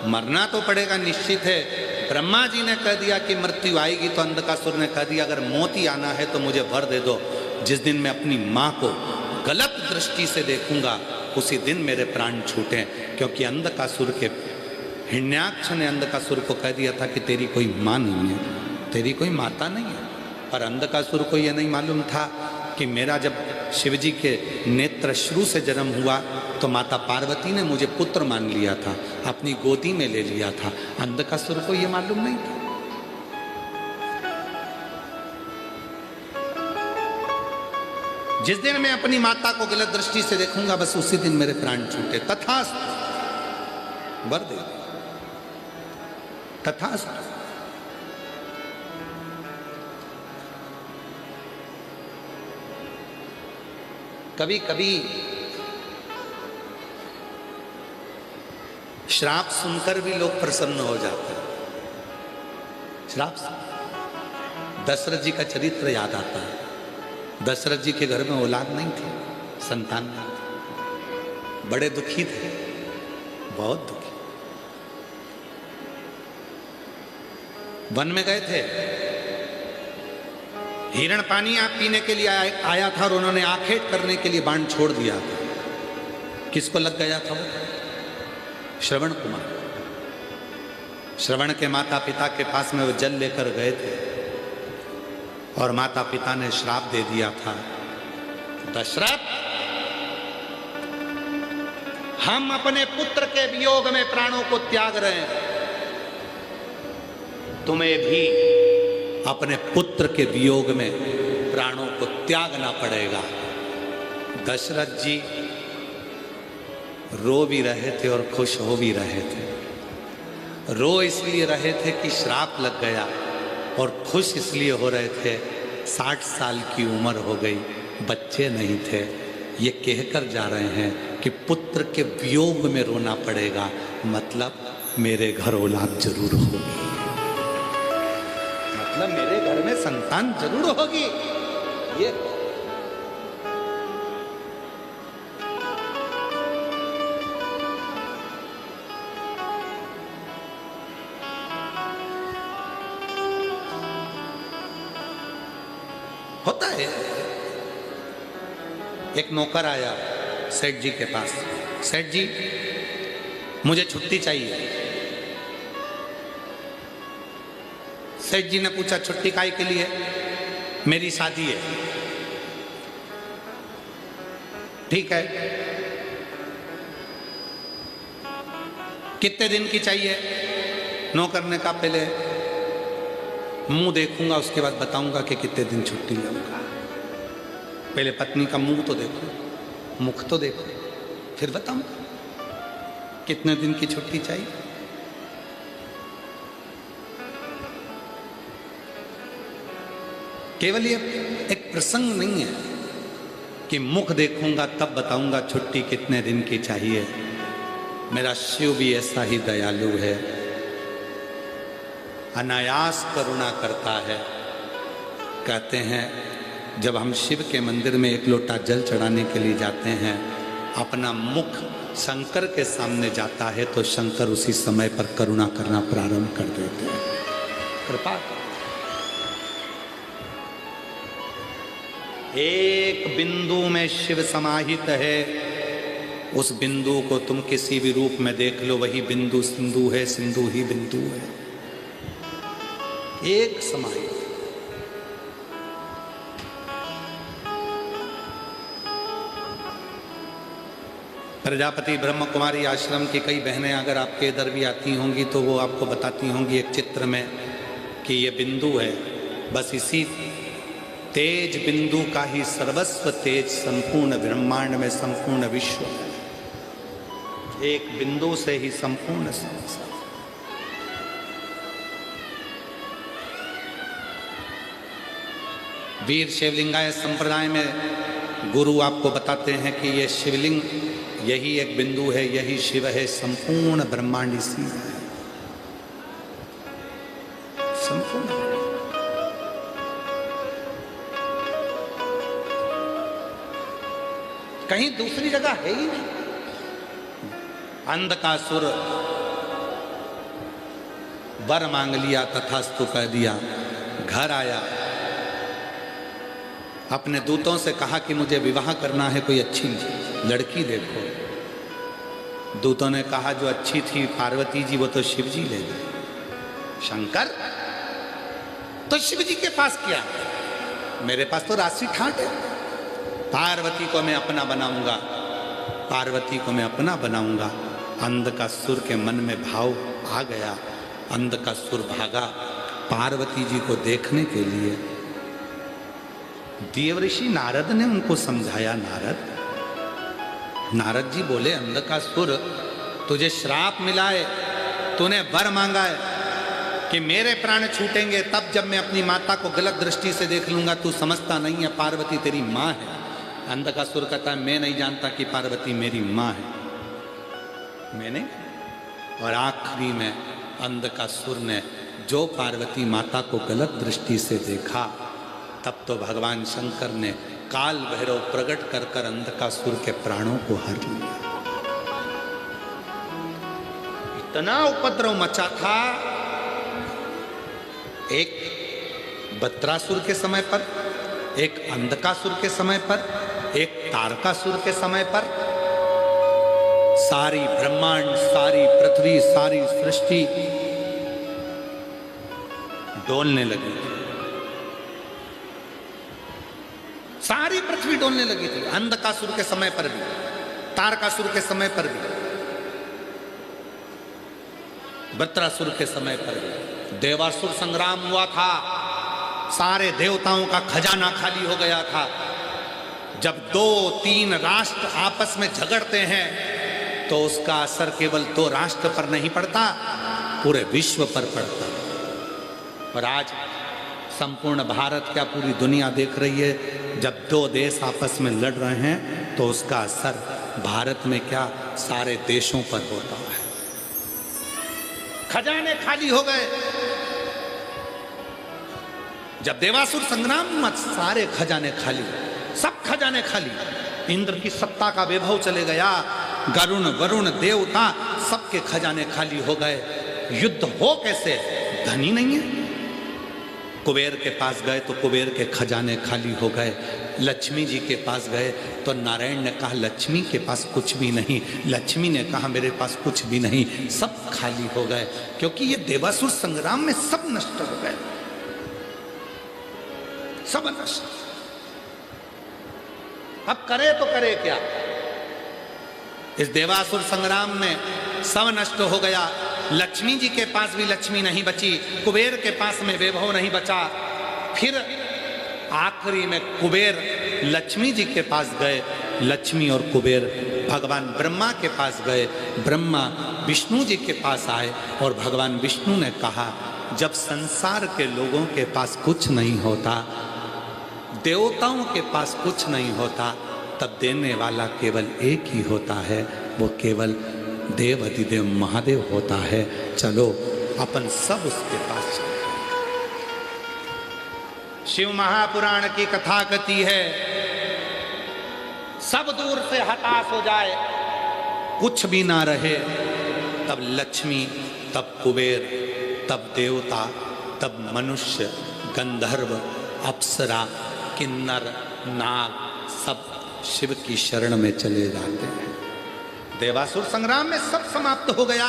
मरना तो पड़ेगा, निश्चित है। ब्रह्मा जी ने कह दिया कि मृत्यु आएगी, तो अंधकासुर ने कह दिया अगर मौत ही आना है तो मुझे वर दे दो, जिस दिन मैं अपनी माँ को गलत दृष्टि से देखूंगा उसी दिन मेरे प्राण छूटे। क्योंकि अंधकासुर के हिरण्याक्ष ने अंधकासुर को कह दिया था कि तेरी कोई माँ नहीं है, तेरी कोई माता नहीं है। पर अंधकासुर को यह नहीं मालूम था कि मेरा जब शिवजी के नेत्र श्रु से जन्म हुआ तो माता पार्वती ने मुझे पुत्र मान लिया था, अपनी गोदी में ले लिया था। अंधकासुर को यह मालूम नहीं था। जिस दिन मैं अपनी माता को गलत दृष्टि से देखूंगा बस उसी दिन मेरे प्राण छूटे। तथास्तु, वर दे, तथास्तु। कभी कभी श्राप सुनकर भी लोग प्रसन्न हो जाते हैं। श्राप, दशरथ जी का चरित्र याद आता है। दशरथ जी के घर में औलाद नहीं थी, संतान नहीं थी, बड़े दुखी थे, बहुत दुखी। वन में गए थे, हिरण पानी आप पीने के लिए आया था और उन्होंने आखेट करने के लिए बाण छोड़ दिया था। किसको लग गया था वो? श्रवण कुमार। श्रवण के माता पिता के पास में वो जल लेकर गए थे और माता पिता ने श्राप दे दिया था, दशरथ हम अपने पुत्र के वियोग में प्राणों को त्याग रहे हैं, तुम्हें भी अपने पुत्र के वियोग में प्राणों को त्यागना पड़ेगा। दशरथ जी रो भी रहे थे और खुश हो भी रहे थे। रो इसलिए रहे थे कि श्राप लग गया और खुश इसलिए हो रहे थे 60 साल की उम्र हो गई, बच्चे नहीं थे। ये कहकर जा रहे हैं कि पुत्र के वियोग में रोना पड़ेगा, मतलब मेरे घर औलाद जरूर होगी, मतलब मेरे घर में संतान जरूर होगी। ये होता है। एक नौकर आया सेठ जी के पास, सेठ जी मुझे छुट्टी चाहिए। सेठ जी ने पूछा छुट्टी काहे के लिए? मेरी शादी है। ठीक है, कितने दिन की चाहिए? नौकर ने कहा पहले मुंह देखूंगा, उसके बाद बताऊंगा कि कितने दिन छुट्टी लूंगा। पहले पत्नी का मुंह तो देखो, मुख तो देखो, फिर बताऊंगा कितने दिन की छुट्टी चाहिए। केवल ये एक प्रसंग नहीं है कि मुख देखूंगा तब बताऊंगा छुट्टी कितने दिन की चाहिए। मेरा शिव भी ऐसा ही दयालु है, अनायास करुणा करता है। कहते हैं जब हम शिव के मंदिर में एक लोटा जल चढ़ाने के लिए जाते हैं, अपना मुख शंकर के सामने जाता है तो शंकर उसी समय पर करुणा करना प्रारंभ कर देते हैं, कृपा कर। एक बिंदु में शिव समाहित है, उस बिंदु को तुम किसी भी रूप में देख लो, वही बिंदु सिंधु है, सिंधु ही बिंदु है, एक समाहित। प्रजापति ब्रह्म कुमारी आश्रम की कई बहनें अगर आपके इधर भी आती होंगी तो वो आपको बताती होंगी एक चित्र में कि ये बिंदु है, बस इसी तेज बिंदु का ही सर्वस्व तेज संपूर्ण ब्रह्मांड में संपूर्ण विश्व है। एक बिंदु से ही संपूर्ण संसार। वीर शिवलिंगाय संप्रदाय में गुरु आपको बताते हैं कि ये शिवलिंग यही एक बिंदु है, यही शिव है, संपूर्ण ब्रह्मांड इसी है, संपूर्ण। कहीं दूसरी जगह है ही नहीं। अंधकासुर वर मांग लिया, तथास्तु कह दिया, घर आया, अपने दूतों से कहा कि मुझे विवाह करना है, कोई अच्छी लड़की देखो। दूतों ने कहा जो अच्छी थी पार्वती जी वो तो शिव जी ले गए। शंकर तो शिव जी के पास क्या, मेरे पास तो राशि ठाट है, पार्वती को मैं अपना बनाऊंगा, पार्वती को मैं अपना बनाऊंगा। अंधकासुर के मन में भाव आ गया, अंधकासुर भागा पार्वती जी को देखने के लिए। देवऋषि नारद ने उनको समझाया। नारद जी बोले अंधकासुर तुझे श्राप मिला है, तूने वर मांगा है कि मेरे प्राण छूटेंगे तब जब मैं अपनी माता को गलत दृष्टि से देख लूंगा। तू समझता नहीं है, पार्वती तेरी माँ है। अंधकासुर कहता है मैं नहीं जानता कि पार्वती मेरी माँ है, मैंने। और आखिरी में अंधकासुर ने जो पार्वती माता को गलत दृष्टि से देखा, तब तो भगवान शंकर ने काल भैरव प्रकट कर कर अंधकासुर के प्राणों को हर लिया। इतना उपद्रव मचा था, एक बत्रासुर के समय पर, एक अंधकासुर के समय पर, एक तारकासुर के समय पर। सारी ब्रह्मांड, सारी पृथ्वी, सारी सृष्टि डोलने लगी थी। सारी पृथ्वी डोलने लगी थी। अंधकासुर के समय पर भी, तारकासुर के समय पर भी, वृत्रासुर के समय पर भी देवासुर संग्राम हुआ था। सारे देवताओं का खजाना खाली हो गया था। जब 2-3 राष्ट्र आपस में झगड़ते हैं तो उसका असर केवल 2 राष्ट्र पर नहीं पड़ता, पूरे विश्व पर पड़ता। और आज संपूर्ण भारत, क्या पूरी दुनिया देख रही है, जब 2 देश आपस में लड़ रहे हैं तो उसका असर भारत में क्या सारे देशों पर होता है। खजाने खाली हो गए। जब देवासुर संग्राम हुआ सारे खजाने खाली, सब खजाने खाली। इंद्र की सत्ता का वैभव चले गया। गरुण, वरुण, देवता सबके खजाने खाली हो गए। युद्ध हो कैसे? धनी नहीं है। कुबेर के पास गए तो कुबेर के खजाने खाली हो गए। लक्ष्मी जी के पास गए तो नारायण ने कहा लक्ष्मी के पास कुछ भी नहीं। लक्ष्मी ने कहा मेरे पास कुछ भी नहीं। सब खाली हो गए क्योंकि ये देवासुर संग्राम में सब नष्ट हो गए, सब नष्ट। अब करे तो करे क्या? इस देवासुर संग्राम में सब नष्ट हो गया। लक्ष्मी जी के पास भी लक्ष्मी नहीं बची, कुबेर के पास में वैभव नहीं बचा। फिर आखिरी में कुबेर लक्ष्मी जी के पास गए, लक्ष्मी और कुबेर भगवान ब्रह्मा के पास गए। ब्रह्मा विष्णु जी के पास आए और भगवान विष्णु ने कहा जब संसार के लोगों के पास कुछ नहीं होता, देवताओं के पास कुछ नहीं होता, तब देने वाला केवल एक ही होता है, वो केवल देव अधिदेव महादेव होता है। चलो अपन सब उसके पास चले। शिव महापुराण की कथा कहती है सब दूर से हताश हो जाए, कुछ भी ना रहे, तब लक्ष्मी, तब कुबेर, तब देवता, तब मनुष्य, गंधर्व, अप्सरा, किन्नर, नाग सब शिव की शरण में चले जाते हैं। देवासुर संग्राम में सब समाप्त हो गया।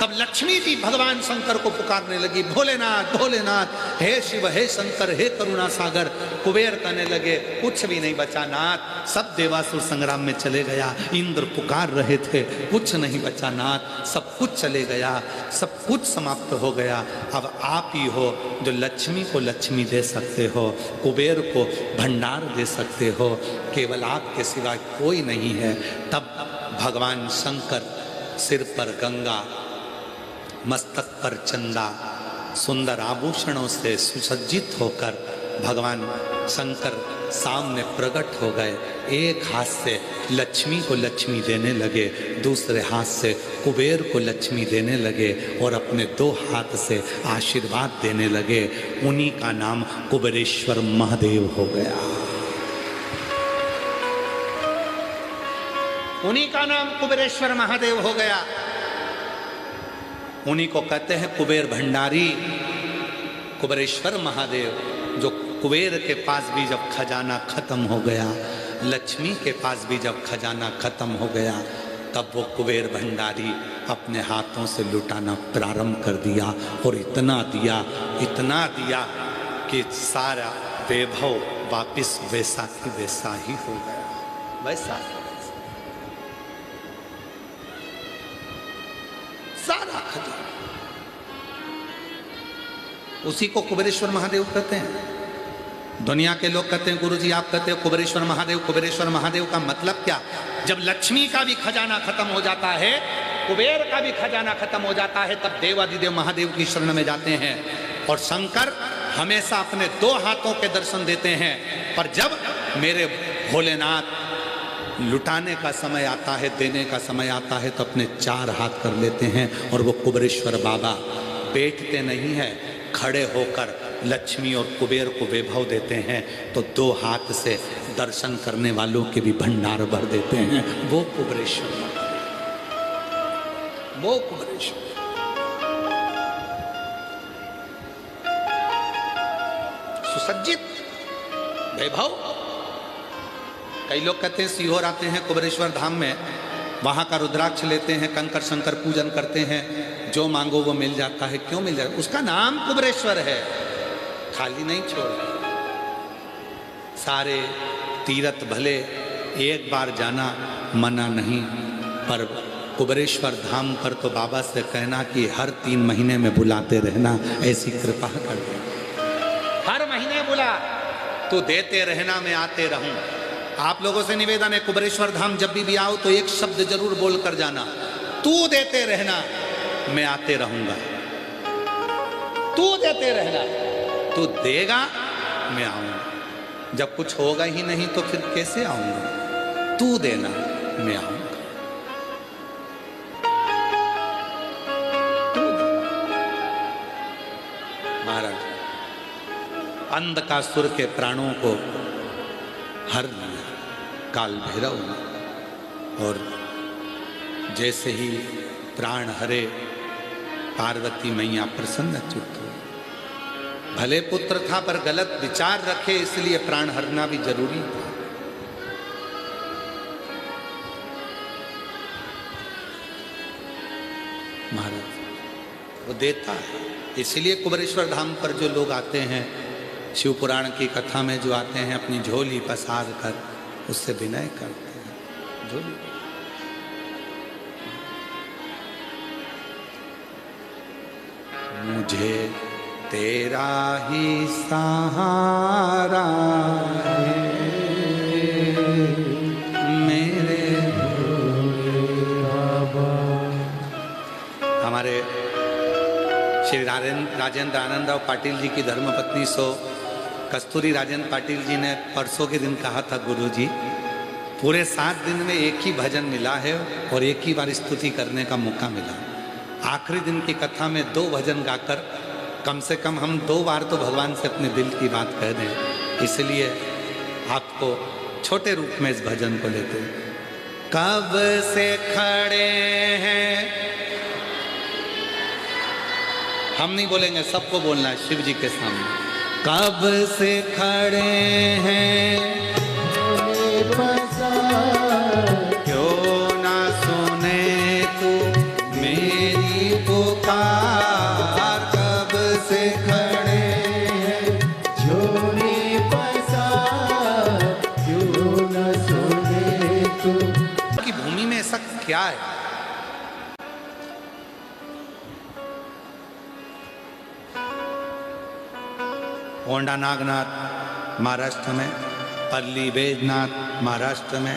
तब लक्ष्मी जी भगवान शंकर को पुकारने लगी, भोलेनाथ भोलेनाथ, हे शिव, हे शंकर, हे करुणा सागर। कुबेर कहने लगे कुछ भी नहीं बचा नाथ, सब देवासुर संग्राम में चले गया। इंद्र पुकार रहे थे, कुछ नहीं बचा नाथ, सब कुछ चले गया, सब कुछ समाप्त हो गया। अब आप ही हो जो लक्ष्मी को लक्ष्मी दे सकते हो, कुबेर को भंडार दे सकते हो, केवल आपके सिवा कोई नहीं है। तब भगवान शंकर सिर पर गंगा, मस्तक पर चंदा, सुंदर आभूषणों से सुसज्जित होकर भगवान शंकर सामने प्रकट हो गए। एक हाथ से लक्ष्मी को लक्ष्मी देने लगे, दूसरे हाथ से कुबेर को लक्ष्मी देने लगे और अपने 2 हाथ से आशीर्वाद देने लगे। उन्हीं का नाम कुबेरेश्वर महादेव हो गया। उन्हीं का नाम कुबेरेश्वर महादेव हो गया। उन्हीं को कहते हैं कुबेर भंडारी, कुबेरेश्वर महादेव। जो कुबेर के पास भी जब खजाना खत्म हो गया, लक्ष्मी के पास भी जब खजाना खत्म हो गया, तब वो कुबेर भंडारी अपने हाथों से लुटाना प्रारंभ कर दिया और इतना दिया कि सारा वैभव वापिस वैसा की वैसा ही हो गया, वैसा सारा खजाना। उसी को कुबेरेश्वर महादेव कहते हैं। दुनिया के लोग कहते हैं गुरुजी आप कहते हो कुबेरेश्वर महादेव, कुबेरेश्वर महादेव का मतलब क्या? जब लक्ष्मी का भी खजाना खत्म हो जाता है, कुबेर का भी खजाना खत्म हो जाता है, तब देवाधिदेव महादेव की शरण में जाते हैं। और शंकर हमेशा अपने 2 हाथों के दर्शन देते हैं, पर जब मेरे भोलेनाथ लुटाने का समय आता है, देने का समय आता है, तो अपने 4 हाथ कर लेते हैं और वो कुबेरेश्वर बाबा बैठते नहीं है, खड़े होकर लक्ष्मी और कुबेर को वैभव देते हैं। तो 2 हाथ से दर्शन करने वालों के भी भंडार भर देते हैं। वो कुबेरेश्वर, वो कुबेरेश्वर। सुसज्जित वैभव। कई लोग कहते हैं सीहोर आते हैं कुबेरेश्वर धाम में वहाँ का रुद्राक्ष लेते हैं, कंकर शंकर पूजन करते हैं, जो मांगो वो मिल जाता है। क्यों मिल जाता है? उसका नाम कुबेरेश्वर है, खाली नहीं छोड़। सारे तीर्थ भले एक बार जाना मना नहीं, पर कुबेरेश्वर धाम पर तो बाबा से कहना कि हर 3 महीने में बुलाते रहना, ऐसी कृपा कर दे। हर महीने बुला, तो देते रहना, मैं आते रहूं। आप लोगों से निवेदन है, कुबेरेश्वर धाम जब भी आओ तो एक शब्द जरूर बोल कर जाना, तू देते रहना, मैं आते रहूंगा। तू देते रहना, तू देगा, मैं आऊंगा। जब कुछ होगा ही नहीं तो फिर कैसे आऊंगा? तू देना, मैं आऊंगा। महाराज अंधकासुर के प्राणों को हर लिया काल भैरव ने, और जैसे ही प्राण हरे पार्वती मैया प्रसन्न चित्त हुई। भले पुत्र था पर गलत विचार रखे, इसलिए प्राण हरना भी जरूरी था। महाराज वो देता है, इसलिए कुबेरेश्वर धाम पर जो लोग आते हैं, शिव पुराण की कथा में जो आते हैं, अपनी झोली पसार कर उससे विनय करते हैं। झोली मुझे तेरा ही सहारा है, मेरे बाबा। हमारे श्री राजेंद्र आनंदराव पाटिल जी की धर्मपत्नी कस्तूरी राजेंद्र पाटिल जी ने परसों के दिन कहा था, गुरुजी पूरे 7 दिन में एक ही भजन मिला है और एक ही बार स्तुति करने का मौका मिला। आखिरी दिन की कथा में 2 भजन गाकर कम से कम हम 2 बार तो भगवान से अपने दिल की बात कह दें। इसलिए आपको छोटे रूप में इस भजन को लेते हैं। कब से खड़े हैं, हम नहीं बोलेंगे, सबको बोलना है शिव जी के सामने। कब से खड़े हैं, क्यों ना सुने तू मेरी पुकार। कब से खड़े हैं, झोली पसार, क्यों न सुने तू। की भूमि में ऐसा क्या है? होंडा नागनाथ महाराष्ट्र में, पल्ली बैजनाथ महाराष्ट्र में,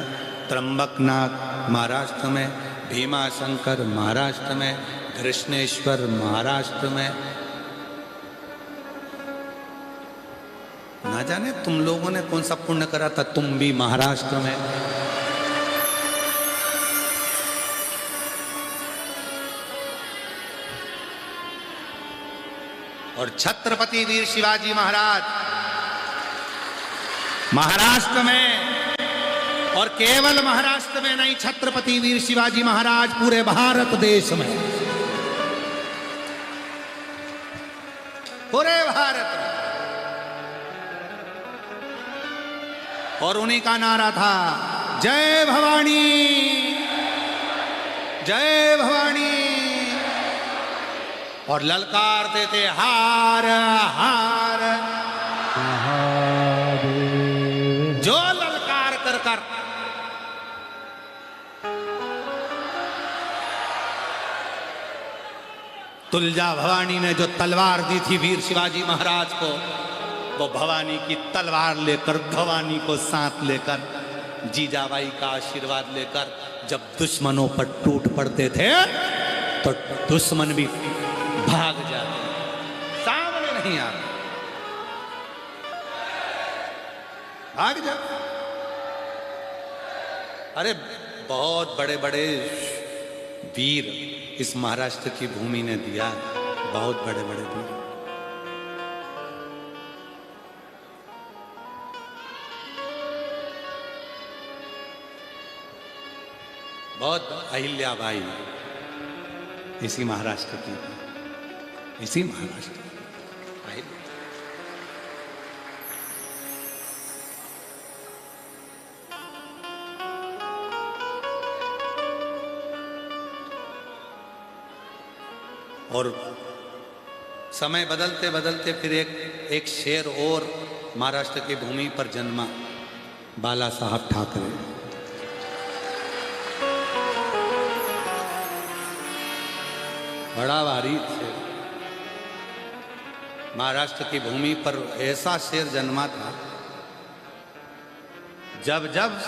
त्र्यंबकनाथ महाराष्ट्र में, भीमा शंकर महाराष्ट्र में, कृष्णेश्वर महाराष्ट्र में। ना जाने तुम लोगों ने कौन सा पुण्य करा था, तुम भी महाराष्ट्र में। और छत्रपति वीर शिवाजी महाराज महाराष्ट्र में, और केवल महाराष्ट्र में नहीं, छत्रपति वीर शिवाजी महाराज पूरे भारत देश में, पूरे भारत में। और उन्हीं का नारा था, जय भवानी, जय भवानी। और ललकारते थे, हार हार जो ललकार कर कर तुलजा भवानी ने जो तलवार दी थी वीर शिवाजी महाराज को, वो भवानी की तलवार लेकर, भवानी को साथ लेकर, जीजाबाई का आशीर्वाद लेकर जब दुश्मनों पर टूट पड़ते थे तो दुश्मन भी भाग जाते, सामने नहीं आते, भाग जाते। अरे बहुत बड़े बड़े वीर इस महाराष्ट्र की भूमि ने दिया, बहुत बड़े बड़े वीर। बहुत अहिल्याबाई इसी महाराष्ट्र की, इसी महाराष्ट्र अहिल्या। और समय बदलते बदलते फिर एक शेर और महाराष्ट्र की भूमि पर जन्मा, बाला साहब ठाकरे। बड़ा भारी थे। महाराष्ट्र की भूमि पर ऐसा शेर जन्मा था, जब जब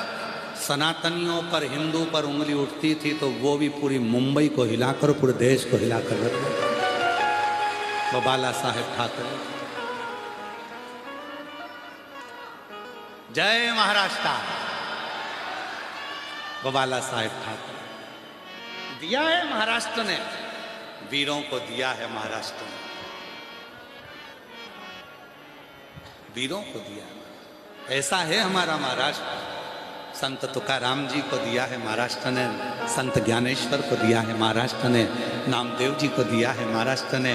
सनातनियों पर, हिंदू पर उंगली उठती थी तो वो भी पूरी मुंबई को हिलाकर, पूरे देश को हिलाकर रख देता। वो बाला साहेब ठाकरे। जय महाराष्ट्र। वो बाला साहेब ठाकरे। दिया है महाराष्ट्र ने, वीरों को दिया है महाराष्ट्र ने, वीरों को दिया। ऐसा है हमारा महाराष्ट्र। संत तुकाराम जी को दिया है महाराष्ट्र ने, संत ज्ञानेश्वर को दिया है महाराष्ट्र ने, नामदेव जी को दिया है महाराष्ट्र ने,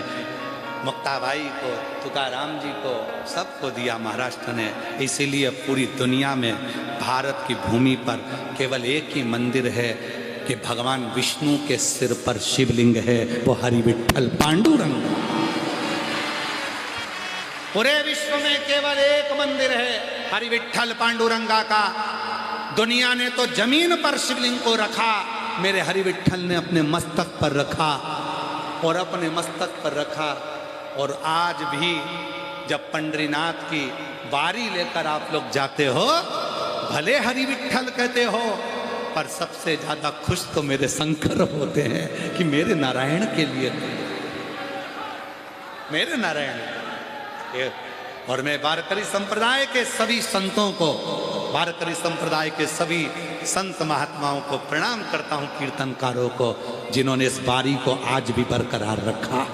मुक्ताबाई को, तुकाराम जी को, सबको दिया महाराष्ट्र ने। इसीलिए पूरी दुनिया में भारत की भूमि पर केवल एक ही मंदिर है कि भगवान विष्णु के सिर पर शिवलिंग है, वो हरि विठ्ठल पांडुरंग। पूरे विश्व में केवल एक मंदिर है हरि विठ्ठल पांडुरंगा का। दुनिया ने तो जमीन पर शिवलिंग को रखा, मेरे हरि विठ्ठल ने अपने मस्तक पर रखा, और अपने मस्तक पर रखा। और आज भी जब पंढरीनाथ की बारी लेकर आप लोग जाते हो, भले हरि विठ्ठल कहते हो, पर सबसे ज्यादा खुश तो मेरे शंकर होते हैं कि मेरे नारायण के लिए, मेरे नारायण। और मैं वारकरी संप्रदाय के सभी संतों को, वारकरी संप्रदाय के सभी संत महात्माओं को प्रणाम करता हूं, कीर्तनकारों को, जिन्होंने इस बारी को आज भी बरकरार रखा।